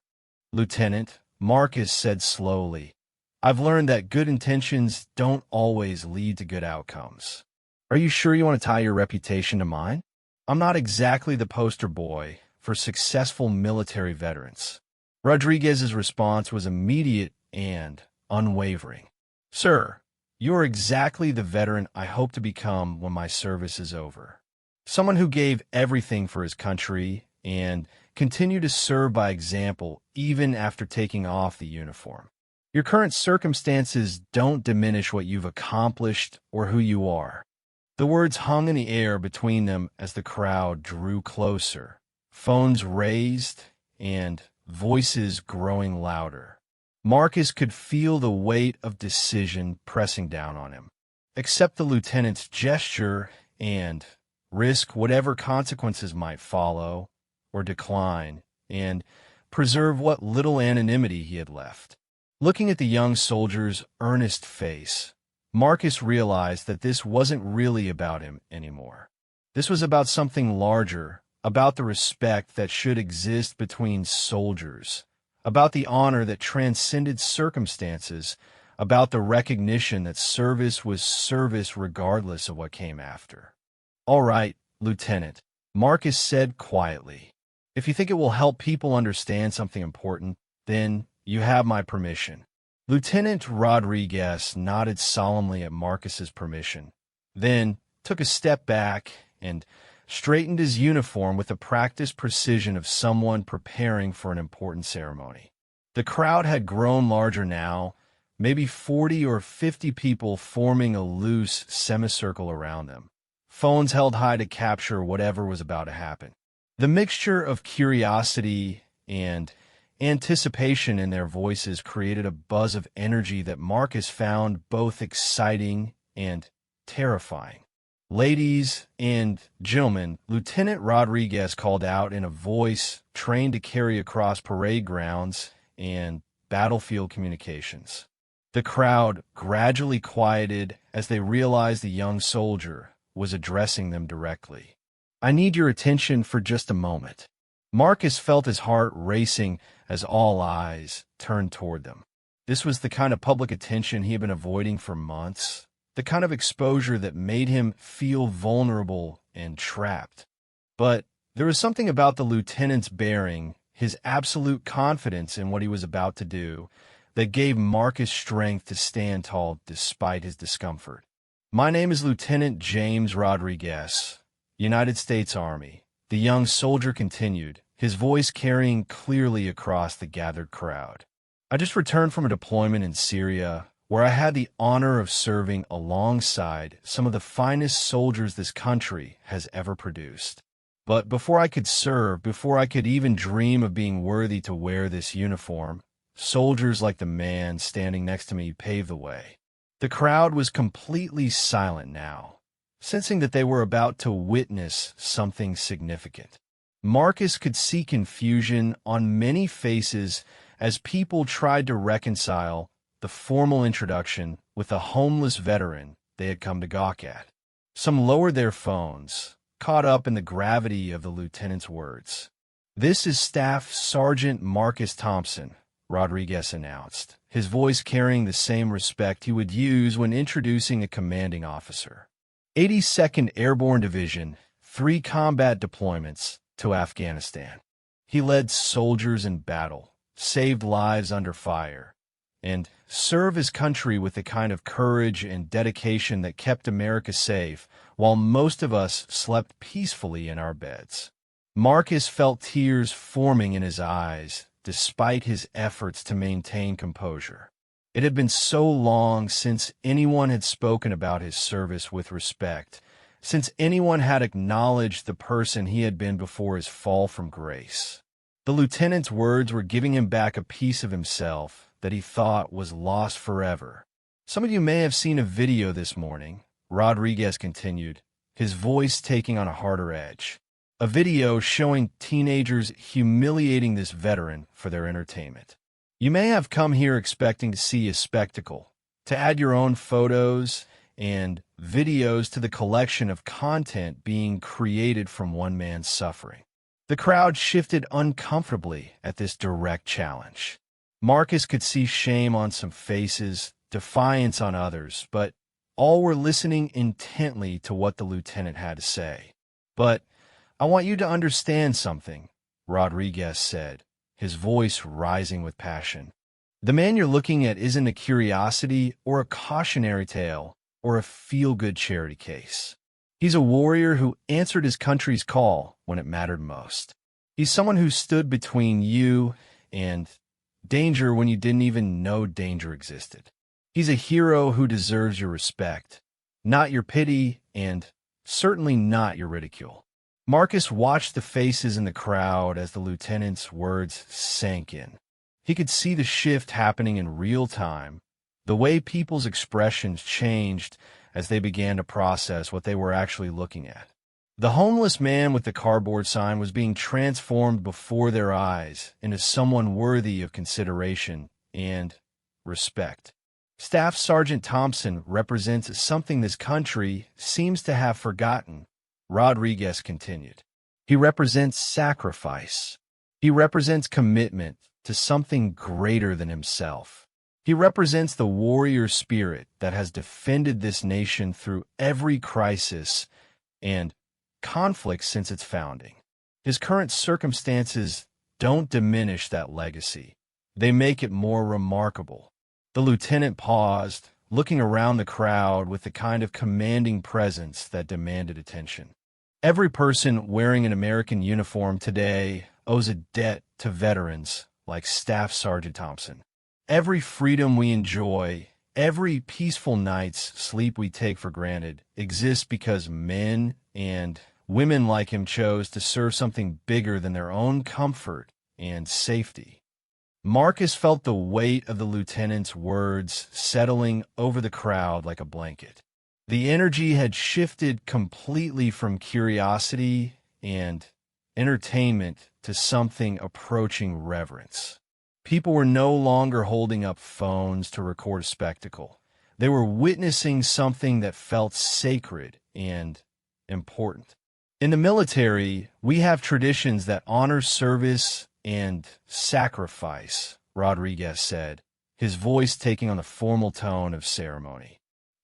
"Lieutenant," Marcus said slowly, "I've learned that good intentions don't always lead to good outcomes. Are you sure you want to tie your reputation to mine? I'm not exactly the poster boy for successful military veterans." Rodriguez's response was immediate and unwavering. "Sir, you're exactly the veteran I hope to become when my service is over. Someone who gave everything for his country and continued to serve by example even after taking off the uniform. Your current circumstances don't diminish what you've accomplished or who you are." The words hung in the air between them as the crowd drew closer, phones raised and voices growing louder. Marcus could feel the weight of decision pressing down on him. Accept the lieutenant's gesture and risk whatever consequences might follow, or decline, and preserve what little anonymity he had left. Looking at the young soldier's earnest face, Marcus realized that this wasn't really about him anymore. This was about something larger, about the respect that should exist between soldiers, about the honor that transcended circumstances, about the recognition that service was service regardless of what came after. "All right, Lieutenant," Marcus said quietly. "If you think it will help people understand something important, then you have my permission." Lieutenant Rodriguez nodded solemnly at Marcus's permission, then took a step back and straightened his uniform with the practiced precision of someone preparing for an important ceremony. The crowd had grown larger now, maybe 40 or 50 people forming a loose semicircle around them, phones held high to capture whatever was about to happen. The mixture of curiosity and anticipation in their voices created a buzz of energy that Marcus found both exciting and terrifying. "Ladies and gentlemen," Lieutenant Rodriguez called out in a voice trained to carry across parade grounds and battlefield communications. The crowd gradually quieted as they realized the young soldier was addressing them directly. "I need your attention for just a moment." Marcus felt his heart racing as all eyes turned toward them. This was the kind of public attention he had been avoiding for months, the kind of exposure that made him feel vulnerable and trapped. But there was something about the lieutenant's bearing, his absolute confidence in what he was about to do, that gave Marcus strength to stand tall despite his discomfort. "My name is Lieutenant James Rodriguez, United States Army," the young soldier continued, his voice carrying clearly across the gathered crowd. "I just returned from a deployment in Syria, where I had the honor of serving alongside some of the finest soldiers this country has ever produced. But before I could serve, before I could even dream of being worthy to wear this uniform, soldiers like the man standing next to me paved the way." The crowd was completely silent now, sensing that they were about to witness something significant. Marcus could see confusion on many faces as people tried to reconcile the formal introduction with the homeless veteran they had come to gawk at. Some lowered their phones, caught up in the gravity of the lieutenant's words. "This is Staff Sergeant Marcus Thompson," Rodriguez announced, his voice carrying the same respect he would use when introducing a commanding officer. 82nd Airborne Division, 3 combat deployments to Afghanistan. He led soldiers in battle, saved lives under fire, and served his country with the kind of courage and dedication that kept America safe while most of us slept peacefully in our beds. Marcus felt tears forming in his eyes, despite his efforts to maintain composure. It had been so long since anyone had spoken about his service with respect, since anyone had acknowledged the person he had been before his fall from grace. The lieutenant's words were giving him back a piece of himself that he thought was lost forever. Some of you may have seen a video this morning, Rodriguez continued, his voice taking on a harder edge. A video showing teenagers humiliating this veteran for their entertainment. You may have come here expecting to see a spectacle, to add your own photos and videos to the collection of content being created from one man's suffering. The crowd shifted uncomfortably at this direct challenge. Marcus could see shame on some faces, defiance on others, but all were listening intently to what the lieutenant had to say. "But I want you to understand something," Rodriguez said, his voice rising with passion. "The man you're looking at isn't a curiosity or a cautionary tale or a feel-good charity case. He's a warrior who answered his country's call when it mattered most. He's someone who stood between you and danger when you didn't even know danger existed. He's a hero who deserves your respect, not your pity, and certainly not your ridicule." Marcus watched the faces in the crowd as the lieutenant's words sank in. He could see the shift happening in real time, the way people's expressions changed as they began to process what they were actually looking at. The homeless man with the cardboard sign was being transformed before their eyes into someone worthy of consideration and respect. Staff Sergeant Thompson represents something this country seems to have forgotten, Rodriguez continued. He represents sacrifice. He represents commitment to something greater than himself. He represents the warrior spirit that has defended this nation through every crisis and conflict since its founding. His current circumstances don't diminish that legacy. They make it more remarkable. The lieutenant paused, looking around the crowd with the kind of commanding presence that demanded attention. Every person wearing an American uniform today owes a debt to veterans like Staff Sergeant Thompson. Every freedom we enjoy, every peaceful night's sleep we take for granted exists because men and women like him chose to serve something bigger than their own comfort and safety. Marcus felt the weight of the lieutenant's words settling over the crowd like a blanket. The energy had shifted completely from curiosity and entertainment to something approaching reverence. People were no longer holding up phones to record a spectacle. They were witnessing something that felt sacred and important. In the military, we have traditions that honor service and sacrifice, Rodriguez said, his voice taking on the formal tone of ceremony.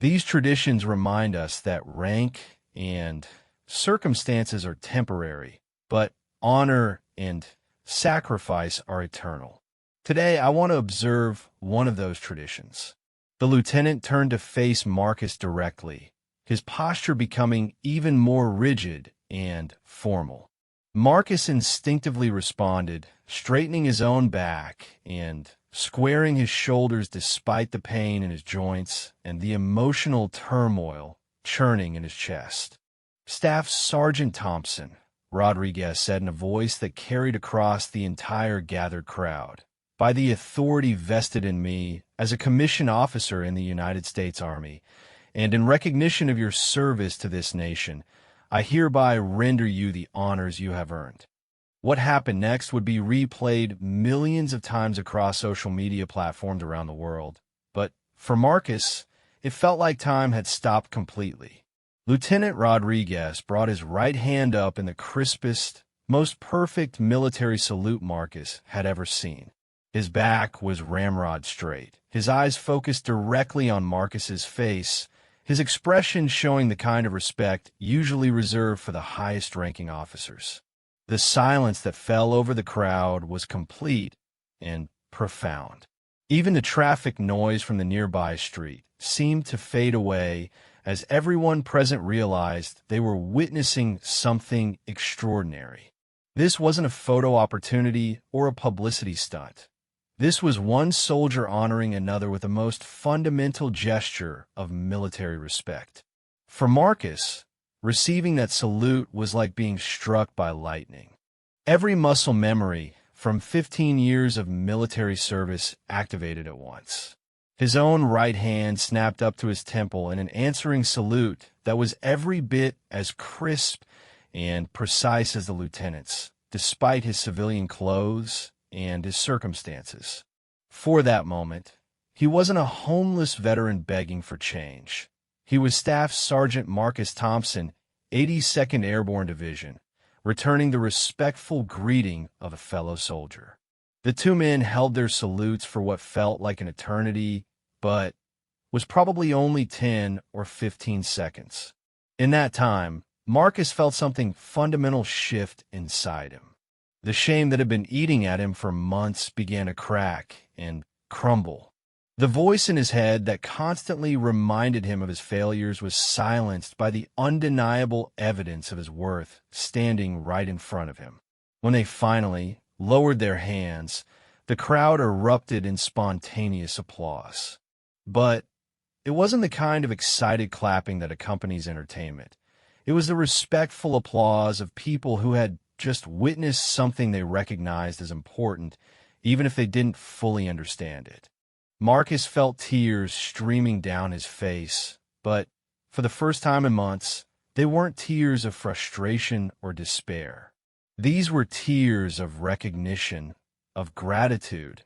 These traditions remind us that rank and circumstances are temporary, but honor and sacrifice are eternal. Today, I want to observe one of those traditions. The lieutenant turned to face Marcus directly, his posture becoming even more rigid and formal. Marcus instinctively responded, straightening his own back and squaring his shoulders despite the pain in his joints and the emotional turmoil churning in his chest. "Staff Sergeant Thompson," Rodriguez said in a voice that carried across the entire gathered crowd, "by the authority vested in me as a commissioned officer in the United States Army, and in recognition of your service to this nation, I hereby render you the honors you have earned." What happened next would be replayed millions of times across social media platforms around the world. But for Marcus, it felt like time had stopped completely. Lieutenant Rodriguez brought his right hand up in the crispest, most perfect military salute Marcus had ever seen. His back was ramrod straight, his eyes focused directly on Marcus's face, his expression showing the kind of respect usually reserved for the highest-ranking officers. The silence that fell over the crowd was complete and profound. Even the traffic noise from the nearby street seemed to fade away as everyone present realized they were witnessing something extraordinary. This wasn't a photo opportunity or a publicity stunt. This was one soldier honoring another with the most fundamental gesture of military respect. For Marcus, receiving that salute was like being struck by lightning. Every muscle memory from 15 years of military service activated at once. His own right hand snapped up to his temple in an answering salute that was every bit as crisp and precise as the lieutenant's, despite his civilian clothes and his circumstances. For that moment, he wasn't a homeless veteran begging for change. He was Staff Sergeant Marcus Thompson, 82nd Airborne Division, returning the respectful greeting of a fellow soldier. The two men held their salutes for what felt like an eternity, but was probably only 10 or 15 seconds. In that time, Marcus felt something fundamental shift inside him. The shame that had been eating at him for months began to crack and crumble. The voice in his head that constantly reminded him of his failures was silenced by the undeniable evidence of his worth standing right in front of him. When they finally lowered their hands, the crowd erupted in spontaneous applause. But it wasn't the kind of excited clapping that accompanies entertainment. It was the respectful applause of people who had just witnessed something they recognized as important, even if they didn't fully understand it. Marcus felt tears streaming down his face, but for the first time in months, they weren't tears of frustration or despair. These were tears of recognition, of gratitude,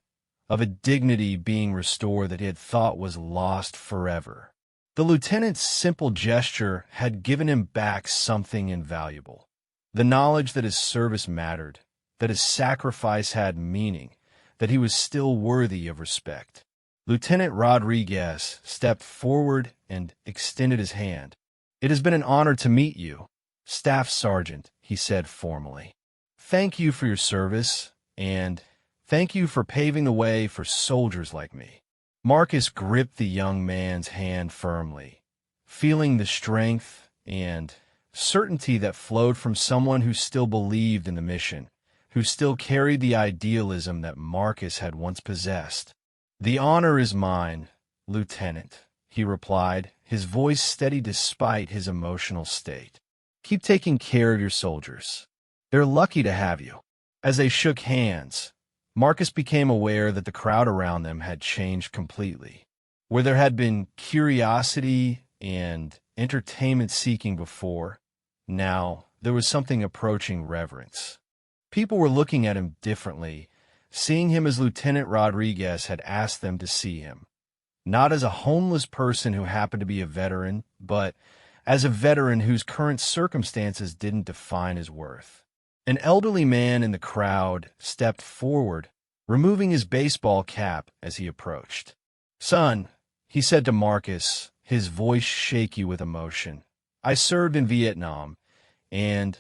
of a dignity being restored that he had thought was lost forever. The lieutenant's simple gesture had given him back something invaluable. The knowledge that his service mattered, that his sacrifice had meaning, that he was still worthy of respect. Lieutenant Rodriguez stepped forward and extended his hand. "It has been an honor to meet you, Staff Sergeant," he said formally. "Thank you for your service, and thank you for paving the way for soldiers like me." Marcus gripped the young man's hand firmly, feeling the strength and certainty that flowed from someone who still believed in the mission, who still carried the idealism that Marcus had once possessed. "The honor is mine, Lieutenant," he replied, his voice steady despite his emotional state. "Keep taking care of your soldiers. They're lucky to have you." As they shook hands, Marcus became aware that the crowd around them had changed completely. Where there had been curiosity and entertainment-seeking before, now there was something approaching reverence. People were looking at him differently, seeing him as Lieutenant Rodriguez had asked them to see him. Not as a homeless person who happened to be a veteran, but as a veteran whose current circumstances didn't define his worth. An elderly man in the crowd stepped forward, removing his baseball cap as he approached. "Son," he said to Marcus, his voice shaky with emotion, "I served in Vietnam, and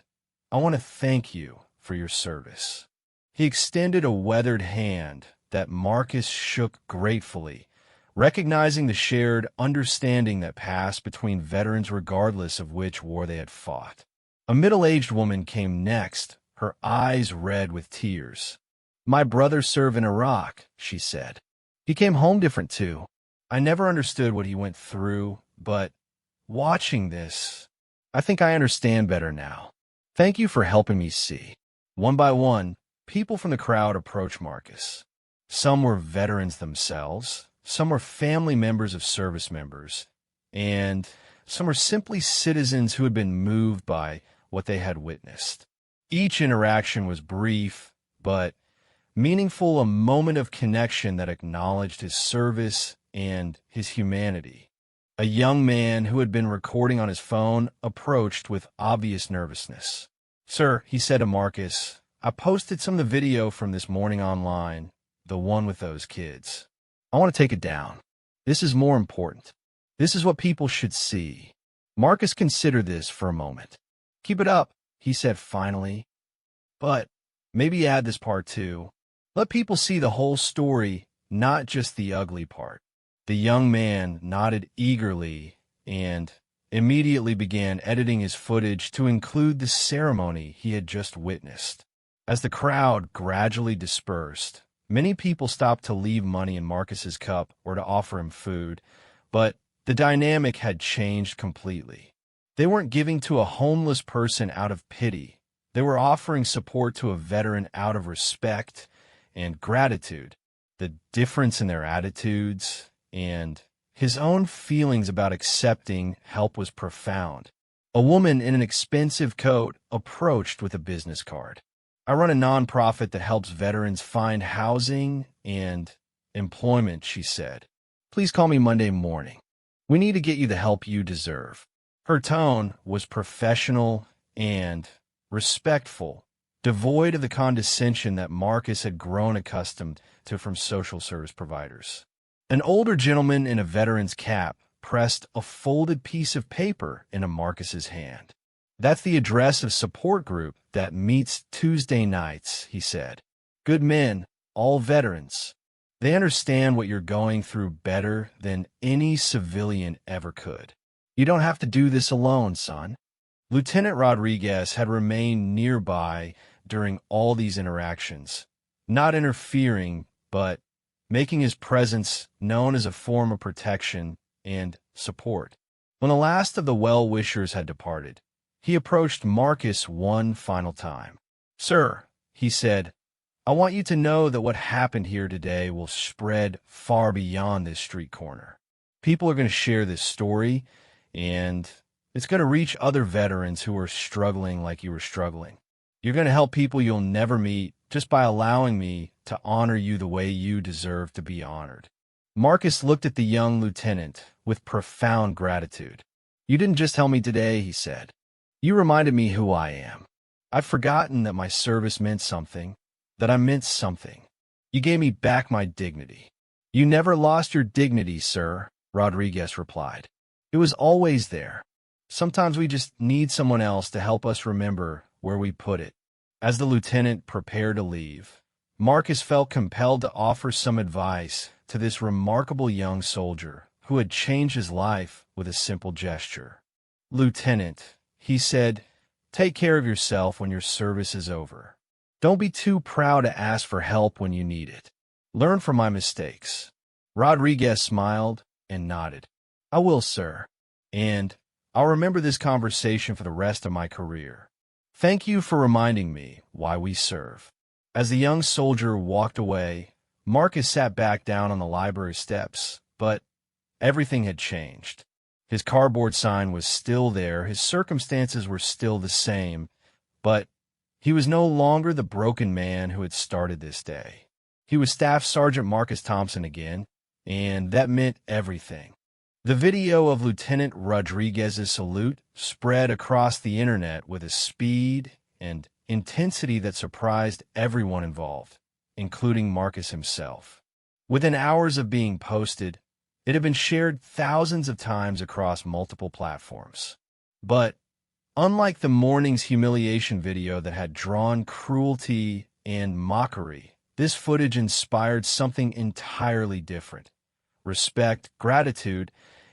I want to thank you for your service." He extended a weathered hand that Marcus shook gratefully, recognizing the shared understanding that passed between veterans regardless of which war they had fought. A middle-aged woman came next, her eyes red with tears. "My brother served in Iraq," she said. "He came home different too. I never understood what he went through, but watching this, I think I understand better now. Thank you for helping me see." One by one, people from the crowd approached Marcus. Some were veterans themselves, some were family members of service members, and some were simply citizens who had been moved by what they had witnessed. Each interaction was brief, but meaningful, a moment of connection that acknowledged his service and his humanity. A young man who had been recording on his phone approached with obvious nervousness. "Sir," he said to Marcus, "I posted some of the video from this morning online, the one with those kids. I want to take it down. This is more important. This is what people should see." Marcus considered this for a moment. "Keep it up," he said finally. "But maybe add this part too. Let people see the whole story, not just the ugly part." The young man nodded eagerly and immediately began editing his footage to include the ceremony he had just witnessed. As the crowd gradually dispersed, many people stopped to leave money in Marcus's cup or to offer him food, but the dynamic had changed completely. They weren't giving to a homeless person out of pity. They were offering support to a veteran out of respect and gratitude. The difference in their attitudes and his own feelings about accepting help was profound. A woman in an expensive coat approached with a business card. "I run a nonprofit that helps veterans find housing and employment," she said. "Please call me Monday morning. We need to get you the help you deserve." Her tone was professional and respectful, devoid of the condescension that Marcus had grown accustomed to from social service providers. An older gentleman in a veteran's cap pressed a folded piece of paper into Marcus's hand. "That's the address of support group that meets Tuesday nights," he said. "Good men, all veterans. They understand what you're going through better than any civilian ever could. You don't have to do this alone, son." Lieutenant Rodriguez had remained nearby during all these interactions, not interfering, but making his presence known as a form of protection and support. When the last of the well-wishers had departed, he approached Marcus one final time. "Sir," he said, "I want you to know that what happened here today will spread far beyond this street corner. People are going to share this story, and it's going to reach other veterans who are struggling like you were struggling. You're going to help people you'll never meet just by allowing me to honor you the way you deserve to be honored." Marcus looked at the young lieutenant with profound gratitude. "You didn't just help me today," he said. "You reminded me who I am. I've forgotten that my service meant something, that I meant something. You gave me back my dignity." "You never lost your dignity, sir," Rodriguez replied. "It was always there. Sometimes we just need someone else to help us remember where we put it." As the lieutenant prepared to leave, Marcus felt compelled to offer some advice to this remarkable young soldier who had changed his life with a simple gesture. "Lieutenant," he said, "take care of yourself when your service is over. Don't be too proud to ask for help when you need it. Learn from my mistakes." Rodriguez smiled and nodded. "I will, sir. And I'll remember this conversation for the rest of my career. Thank you for reminding me why we serve." As the young soldier walked away, Marcus sat back down on the library steps, but everything had changed. His cardboard sign was still there, his circumstances were still the same, but he was no longer the broken man who had started this day. He was Staff Sergeant Marcus Thompson again, and that meant everything. The video of Lieutenant Rodriguez's salute spread across the internet with a speed and intensity that surprised everyone involved, including Marcus himself. Within hours of being posted, it had been shared thousands of times across multiple platforms. But unlike the morning's humiliation video that had drawn cruelty and mockery, this footage inspired something entirely different: respect, gratitude,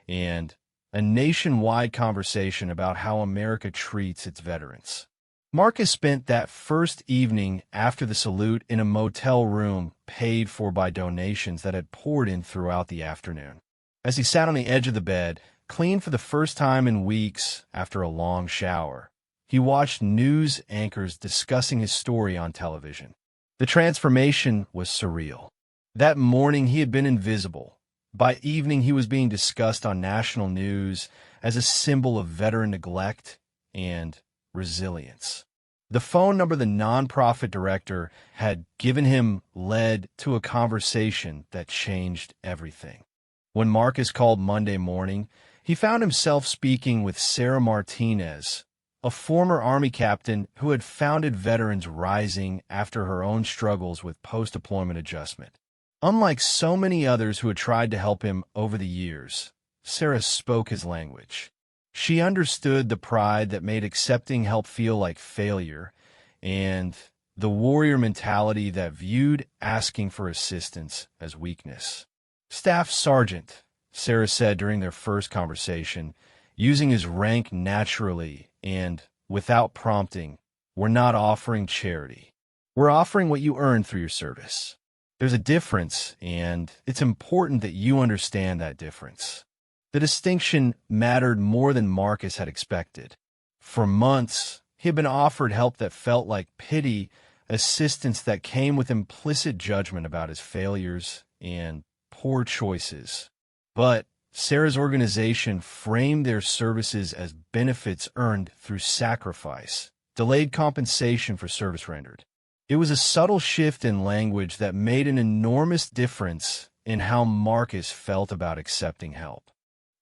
and a nationwide conversation about how America treats its veterans. Marcus spent that first evening after the salute in a motel room paid for by donations that had poured in throughout the afternoon. As he sat on the edge of the bed, clean for the first time in weeks after a long shower, he watched news anchors discussing his story on television. The transformation was surreal. That morning he had been invisible. By evening he was being discussed on national news as a symbol of veteran neglect and resilience. The phone number the nonprofit director had given him led to a conversation that changed everything. When Marcus called Monday morning, he found himself speaking with Sarah Martinez, a former Army captain who had founded Veterans Rising after her own struggles with post-deployment adjustment. Unlike so many others who had tried to help him over the years, Sarah spoke his language. She understood the pride that made accepting help feel like failure and the warrior mentality that viewed asking for assistance as weakness. "Staff Sergeant," Sarah said during their first conversation, using his rank naturally and without prompting, "we're not offering charity. We're offering what you earn through your service. There's a difference, and it's important that you understand that difference. The distinction mattered more than Marcus had expected. For months, he had been offered help that felt like pity, assistance that came with implicit judgment about his failures and poor choices. But Sarah's organization framed their services as benefits earned through sacrifice, delayed compensation for service rendered. It was a subtle shift in language that made an enormous difference in how Marcus felt about accepting help.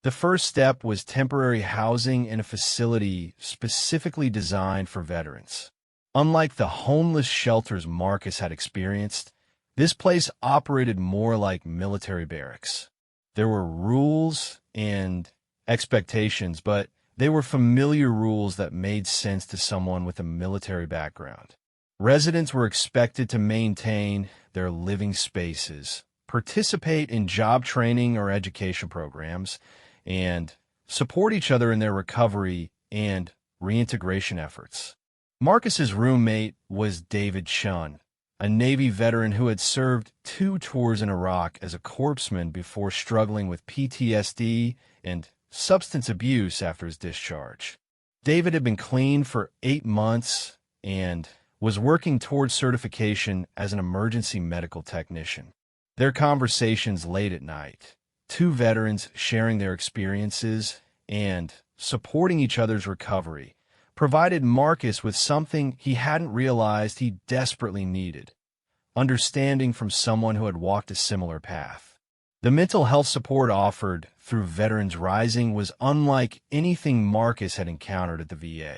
The first step was temporary housing in a facility specifically designed for veterans. Unlike the homeless shelters Marcus had experienced, this place operated more like military barracks. There were rules and expectations, but they were familiar rules that made sense to someone with a military background. Residents were expected to maintain their living spaces, participate in job training or education programs, and support each other in their recovery and reintegration efforts. Marcus's roommate was David Chun, a Navy veteran who had served 2 tours in Iraq as a corpsman before struggling with PTSD and substance abuse after his discharge. David had been clean for 8 months and was working towards certification as an emergency medical technician. Their conversations late at night, 2 veterans sharing their experiences and supporting each other's recovery, provided Marcus with something he hadn't realized he desperately needed: understanding from someone who had walked a similar path. The mental health support offered through Veterans Rising was unlike anything Marcus had encountered at the VA.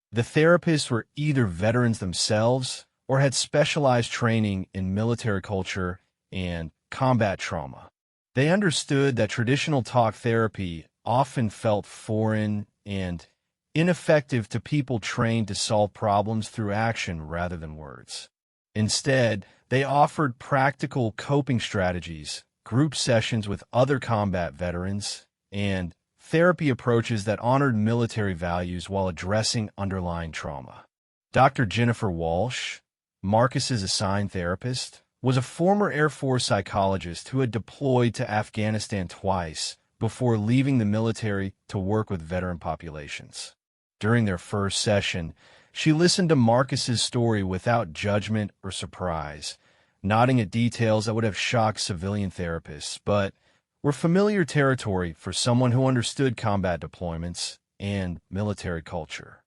The therapists were either veterans themselves or had specialized training in military culture and combat trauma. They understood that traditional talk therapy often felt foreign and ineffective to people trained to solve problems through action rather than words. Instead, they offered practical coping strategies, group sessions with other combat veterans, and therapy approaches that honored military values while addressing underlying trauma. Dr. Jennifer Walsh, Marcus's assigned therapist, was a former Air Force psychologist who had deployed to Afghanistan twice before leaving the military to work with veteran populations. During their first session, she listened to Marcus's story without judgment or surprise, nodding at details that would have shocked civilian therapists, but were familiar territory for someone who understood combat deployments and military culture.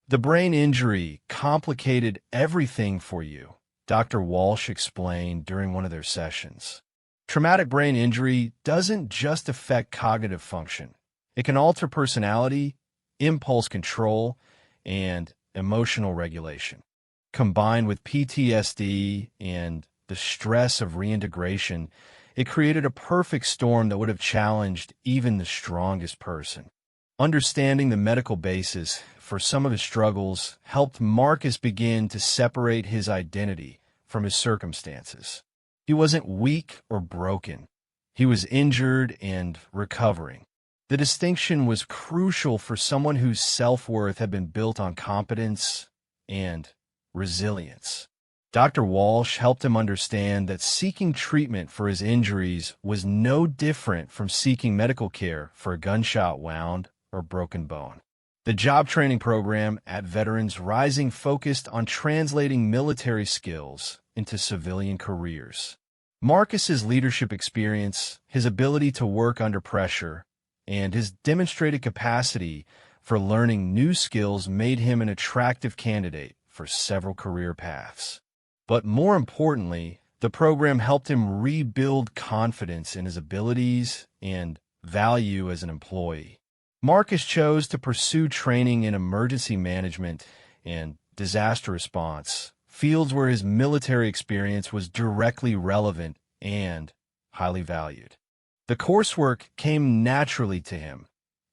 The brain injury complicated everything for you, Dr. Walsh explained during one of their sessions. Traumatic brain injury doesn't just affect cognitive function. It can alter personality, impulse control, and emotional regulation. Combined with PTSD and the stress of reintegration, it created a perfect storm that would have challenged even the strongest person. Understanding the medical basis for some of his struggles helped Marcus begin to separate his identity from his circumstances. He wasn't weak or broken. He was injured and recovering. The distinction was crucial for someone whose self-worth had been built on competence and resilience. Dr. Walsh helped him understand that seeking treatment for his injuries was no different from seeking medical care for a gunshot wound or broken bone. The job training program at Veterans Rising focused on translating military skills into civilian careers. Marcus's leadership experience, his ability to work under pressure, and his demonstrated capacity for learning new skills made him an attractive candidate for several career paths. But more importantly, the program helped him rebuild confidence in his abilities and value as an employee. Marcus chose to pursue training in emergency management and disaster response, fields where his military experience was directly relevant and highly valued. The coursework came naturally to him,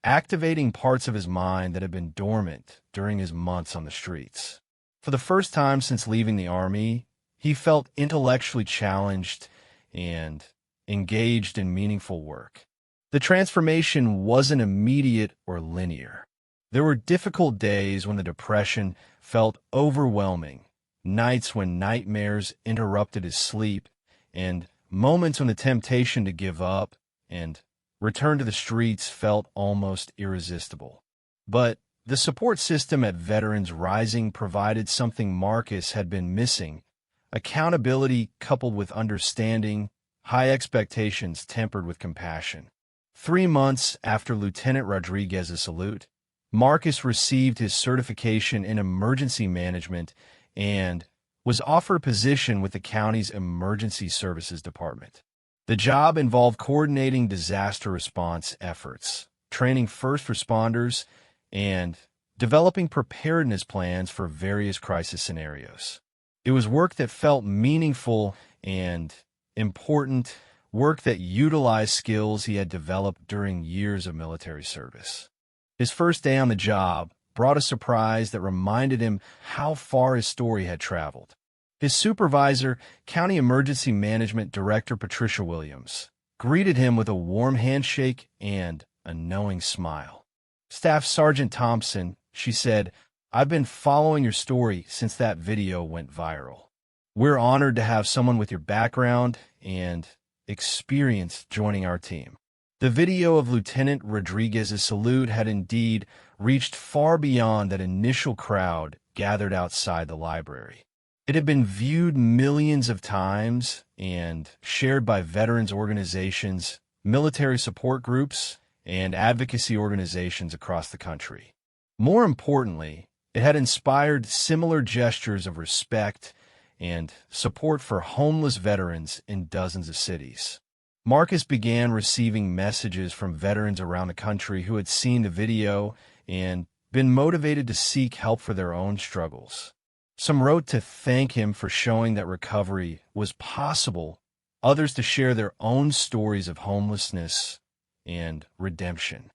activating parts of his mind that had been dormant during his months on the streets. For the first time since leaving the Army, he felt intellectually challenged and engaged in meaningful work. The transformation wasn't immediate or linear. There were difficult days when the depression felt overwhelming, nights when nightmares interrupted his sleep, and moments when the temptation to give up and return to the streets felt almost irresistible. But the support system at Veterans Rising provided something Marcus had been missing: accountability coupled with understanding, high expectations tempered with compassion. 3 months after Lieutenant Rodriguez's salute, Marcus received his certification in emergency management and was offered a position with the county's Emergency Services Department. The job involved coordinating disaster response efforts, training first responders, and developing preparedness plans for various crisis scenarios. It was work that felt meaningful and important, work that utilized skills he had developed during years of military service. His first day on the job brought a surprise that reminded him how far his story had traveled. His supervisor, County Emergency Management Director Patricia Williams, greeted him with a warm handshake and a knowing smile. Staff Sergeant Thompson, she said, "I've been following your story since that video went viral. We're honored to have someone with your background and experience joining our team." The video of Lieutenant Rodriguez's salute had indeed reached far beyond that initial crowd gathered outside the library. It had been viewed millions of times and shared by veterans organizations, military support groups, and advocacy organizations across the country. More importantly, it had inspired similar gestures of respect and support for homeless veterans in dozens of cities. Marcus began receiving messages from veterans around the country who had seen the video and been motivated to seek help for their own struggles. Some wrote to thank him for showing that recovery was possible, others to share their own stories of homelessness and redemption.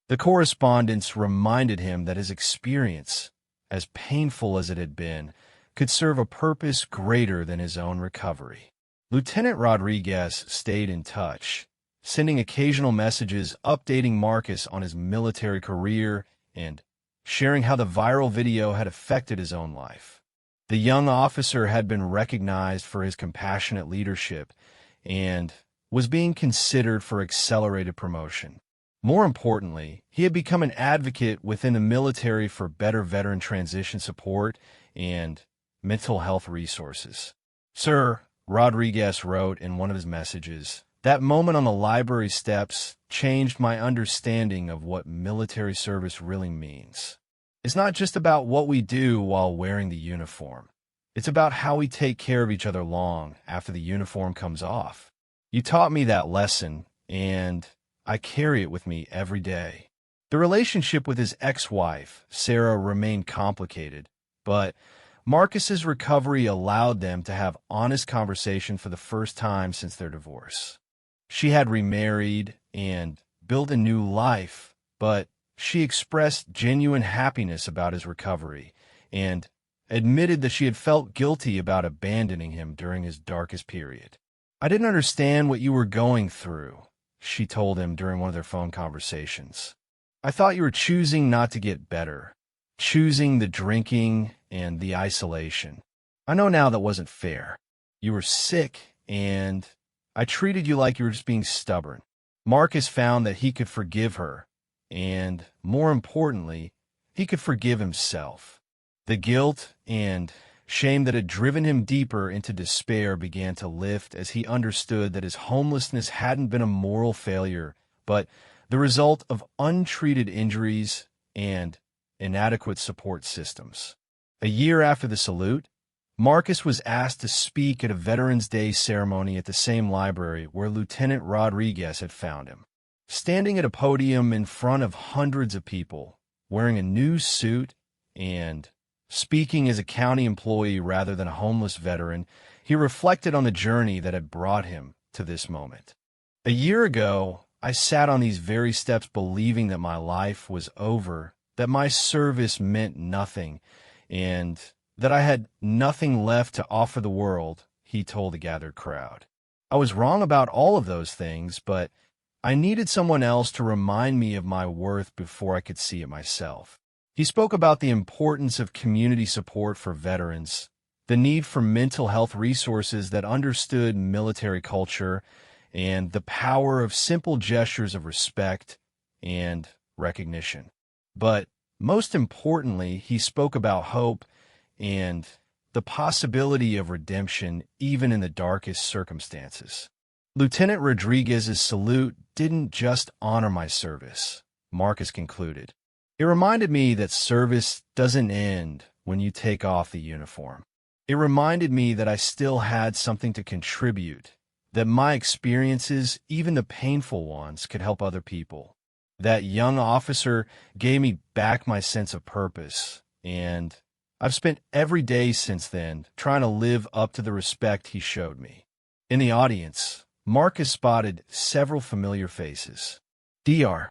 The correspondence reminded him that his experience, as painful as it had been, could serve a purpose greater than his own recovery. Lieutenant Rodriguez stayed in touch, sending occasional messages updating Marcus on his military career and sharing how the viral video had affected his own life. The young officer had been recognized for his compassionate leadership and was being considered for accelerated promotion. More importantly, he had become an advocate within the military for better veteran transition support and mental health resources. "Sir," Rodriguez wrote in one of his messages, "that moment on the library steps changed my understanding of what military service really means. It's not just about what we do while wearing the uniform. It's about how we take care of each other long after the uniform comes off. You taught me that lesson, and I carry it with me every day." The relationship with his ex-wife, Sarah, remained complicated, but Marcus's recovery allowed them to have honest conversation for the first time since their divorce. She had remarried and built a new life, but she expressed genuine happiness about his recovery and admitted that she had felt guilty about abandoning him during his darkest period. "I didn't understand what you were going through," she told him during one of their phone conversations. "I thought you were choosing not to get better, choosing the drinking and the isolation. I know now that wasn't fair. You were sick, and I treated you like you were just being stubborn." Marcus found that he could forgive her, and more importantly, he could forgive himself. The guilt and shame that had driven him deeper into despair began to lift as he understood that his homelessness hadn't been a moral failure, but the result of untreated injuries and inadequate support systems. A year after the salute, Marcus was asked to speak at a Veterans Day ceremony at the same library where Lieutenant Rodriguez had found him. Standing at a podium in front of hundreds of people, wearing a new suit and speaking as a county employee rather than a homeless veteran, he reflected on the journey that had brought him to this moment. "A year ago, I sat on these very steps believing that my life was over, that my service meant nothing, and that I had nothing left to offer the world," he told the gathered crowd. "I was wrong about all of those things, but I needed someone else to remind me of my worth before I could see it myself." He spoke about the importance of community support for veterans, the need for mental health resources that understood military culture, and the power of simple gestures of respect and recognition. But most importantly, he spoke about hope and the possibility of redemption even in the darkest circumstances. Lieutenant Rodriguez's salute didn't just honor my service, Marcus concluded. It reminded me that service doesn't end when you take off the uniform. It reminded me that I still had something to contribute, that my experiences, even the painful ones, could help other people. That young officer gave me back my sense of purpose, and I've spent every day since then trying to live up to the respect he showed me. In the audience, Marcus spotted several familiar faces. Dr.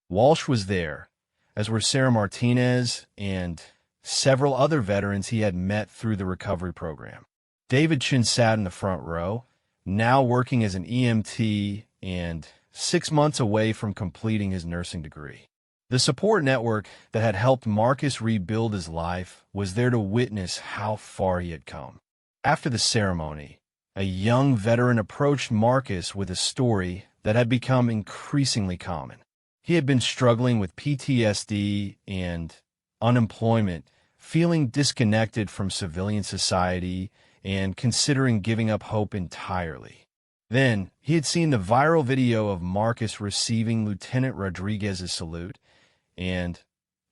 Walsh was there, as were Sarah Martinez and several other veterans he had met through the recovery program. David Chin sat in the front row, now working as an EMT and 6 months away from completing his nursing degree. The support network that had helped Marcus rebuild his life was there to witness how far he had come. After the ceremony, a young veteran approached Marcus with a story that had become increasingly common. He had been struggling with PTSD and unemployment, feeling disconnected from civilian society, and considering giving up hope entirely. Then, he had seen the viral video of Marcus receiving Lieutenant Rodriguez's salute, and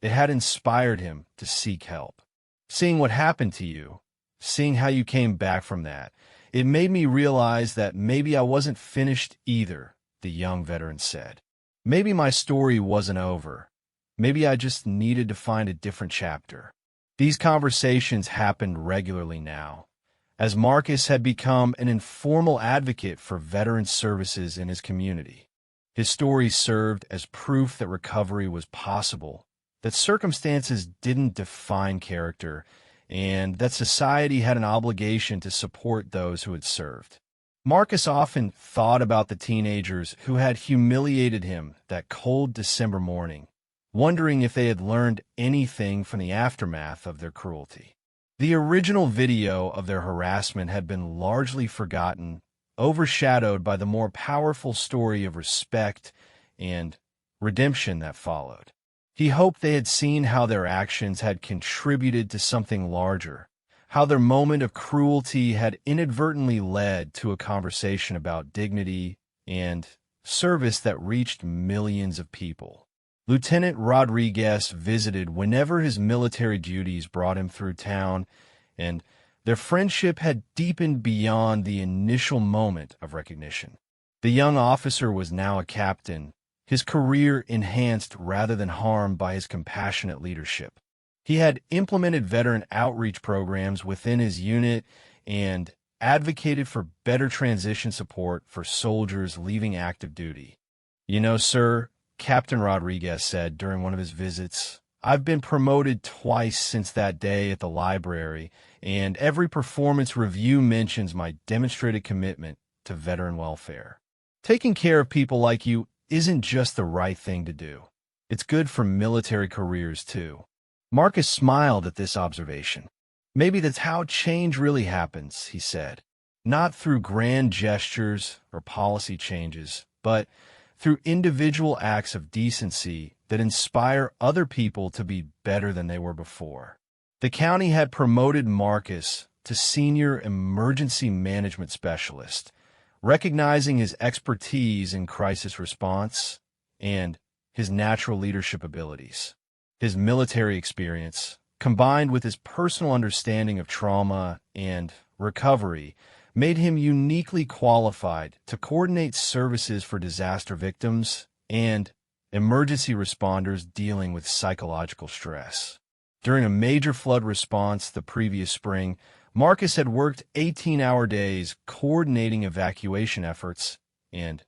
it had inspired him to seek help. Seeing what happened to you, seeing how you came back from that, it made me realize that maybe I wasn't finished either, the young veteran said. Maybe my story wasn't over. Maybe I just needed to find a different chapter. These conversations happened regularly now, as Marcus had become an informal advocate for veteran services in his community. His story served as proof that recovery was possible, that circumstances didn't define character, and that society had an obligation to support those who had served. Marcus often thought about the teenagers who had humiliated him that cold December morning, wondering if they had learned anything from the aftermath of their cruelty. The original video of their harassment had been largely forgotten, overshadowed by the more powerful story of respect and redemption that followed. He hoped they had seen how their actions had contributed to something larger, how their moment of cruelty had inadvertently led to a conversation about dignity and service that reached millions of people. Lieutenant Rodriguez visited whenever his military duties brought him through town, and their friendship had deepened beyond the initial moment of recognition. The young officer was now a captain, his career enhanced rather than harmed by his compassionate leadership. He had implemented veteran outreach programs within his unit and advocated for better transition support for soldiers leaving active duty. "You know, sir," Captain Rodriguez said during one of his visits, "I've been promoted twice since that day at the library, and every performance review mentions my demonstrated commitment to veteran welfare. Taking care of people like you isn't just the right thing to do. It's good for military careers, too." Marcus smiled at this observation. "Maybe that's how change really happens," he said. "Not through grand gestures or policy changes, but through individual acts of decency that inspire other people to be better than they were before." The county had promoted Marcus to Senior Emergency Management Specialist, recognizing his expertise in crisis response and his natural leadership abilities. His military experience, combined with his personal understanding of trauma and recovery, made him uniquely qualified to coordinate services for disaster victims and emergency responders dealing with psychological stress. During a major flood response the previous spring, Marcus had worked 18-hour days coordinating evacuation efforts and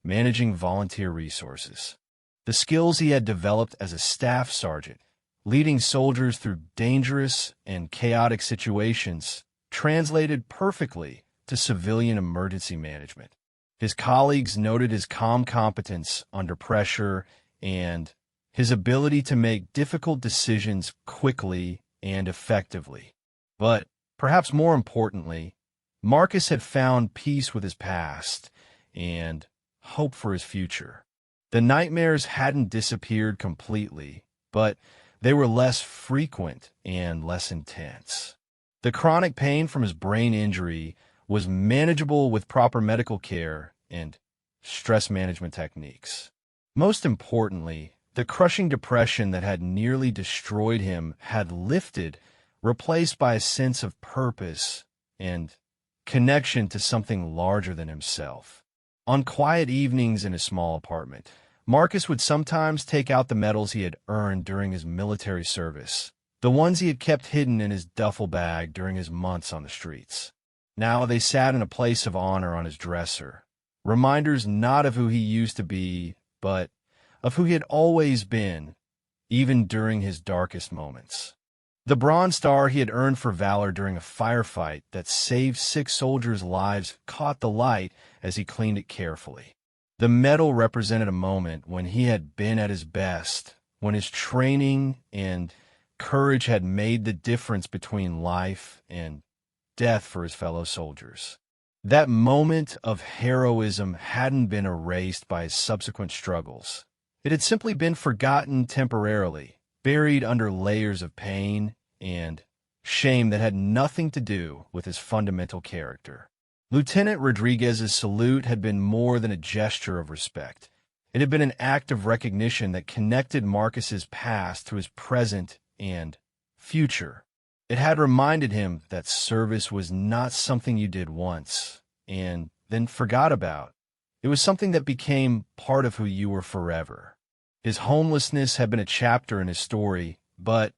managing volunteer resources. The skills he had developed as a staff sergeant, leading soldiers through dangerous and chaotic situations, translated perfectly to civilian emergency management. His colleagues noted his calm competence under pressure and his ability to make difficult decisions quickly and effectively. But Perhaps more importantly, Marcus had found peace with his past and hope for his future. The nightmares hadn't disappeared completely, but they were less frequent and less intense. The chronic pain from his brain injury was manageable with proper medical care and stress management techniques. Most importantly, the crushing depression that had nearly destroyed him had lifted, replaced by a sense of purpose and connection to something larger than himself. On quiet evenings in his small apartment, Marcus would sometimes take out the medals he had earned during his military service, the ones he had kept hidden in his duffel bag during his months on the streets. Now they sat in a place of honor on his dresser, reminders not of who he used to be, but of who he had always been, even during his darkest moments. The Bronze Star he had earned for valor during a firefight that saved 6 soldiers' lives caught the light as he cleaned it carefully. The medal represented a moment when he had been at his best, when his training and courage had made the difference between life and death for his fellow soldiers. That moment of heroism hadn't been erased by his subsequent struggles. It had simply been forgotten temporarily, buried under layers of pain and shame that had nothing to do with his fundamental character. Lieutenant Rodriguez's salute had been more than a gesture of respect. It had been an act of recognition that connected Marcus's past to his present and future. It had reminded him that service was not something you did once and then forgot about. It was something that became part of who you were forever. His homelessness had been a chapter in his story, but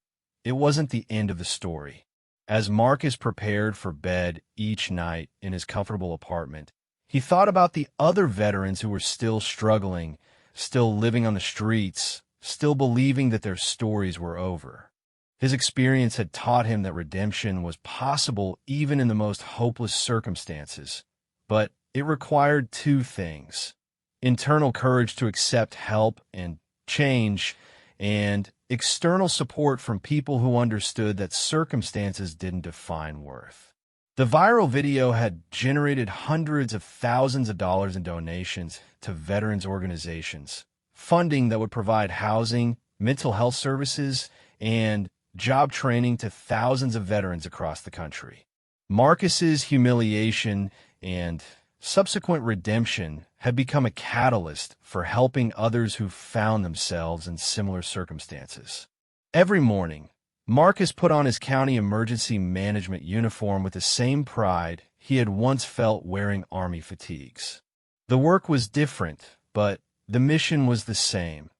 it wasn't the end of the story. As Marcus prepared for bed each night in his comfortable apartment, he thought about the other veterans who were still struggling, still living on the streets, still believing that their stories were over. His experience had taught him that redemption was possible even in the most hopeless circumstances, but it required 2 things: internal courage to accept help and change, and external support from people who understood that circumstances didn't define worth. The viral video had generated hundreds of thousands of dollars in donations to veterans organizations, funding that would provide housing, mental health services, and job training to thousands of veterans across the country. Marcus's humiliation and subsequent redemption had become a catalyst for helping others who found themselves in similar circumstances. Every morning, Marcus put on his county emergency management uniform with the same pride he had once felt wearing Army fatigues. The work was different, but the mission was the same: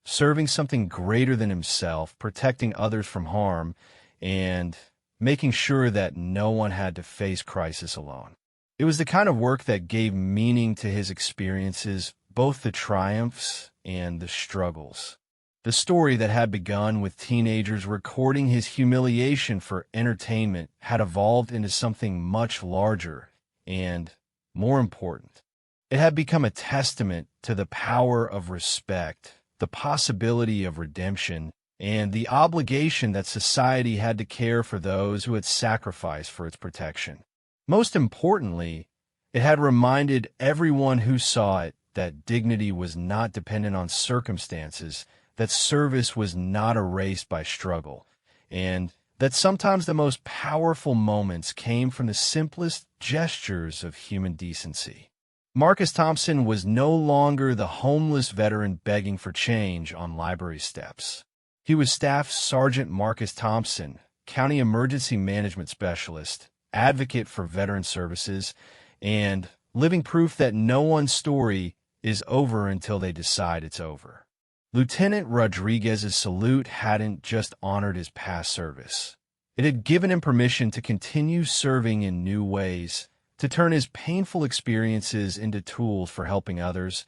serving something greater than himself, protecting others from harm, and making sure that no one had to face crisis alone. It was the kind of work that gave meaning to his experiences, both the triumphs and the struggles. The story that had begun with teenagers recording his humiliation for entertainment had evolved into something much larger and more important. It had become a testament to the power of respect, the possibility of redemption, and the obligation that society had to care for those who had sacrificed for its protection. Most importantly, it had reminded everyone who saw it that dignity was not dependent on circumstances, that service was not erased by struggle, and that sometimes the most powerful moments came from the simplest gestures of human decency. Marcus Thompson was no longer the homeless veteran begging for change on library steps. He was Staff Sergeant Marcus Thompson, County Emergency Management Specialist, advocate for veteran services, and living proof that no one's story is over until they decide it's over. Lieutenant Rodriguez's salute hadn't just honored his past service. It had given him permission to continue serving in new ways, to turn his painful experiences into tools for helping others,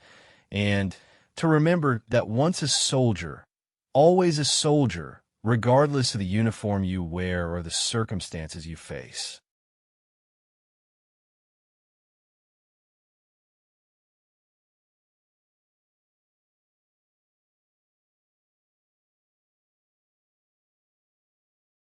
and to remember that once a soldier, always a soldier, regardless of the uniform you wear or the circumstances you face.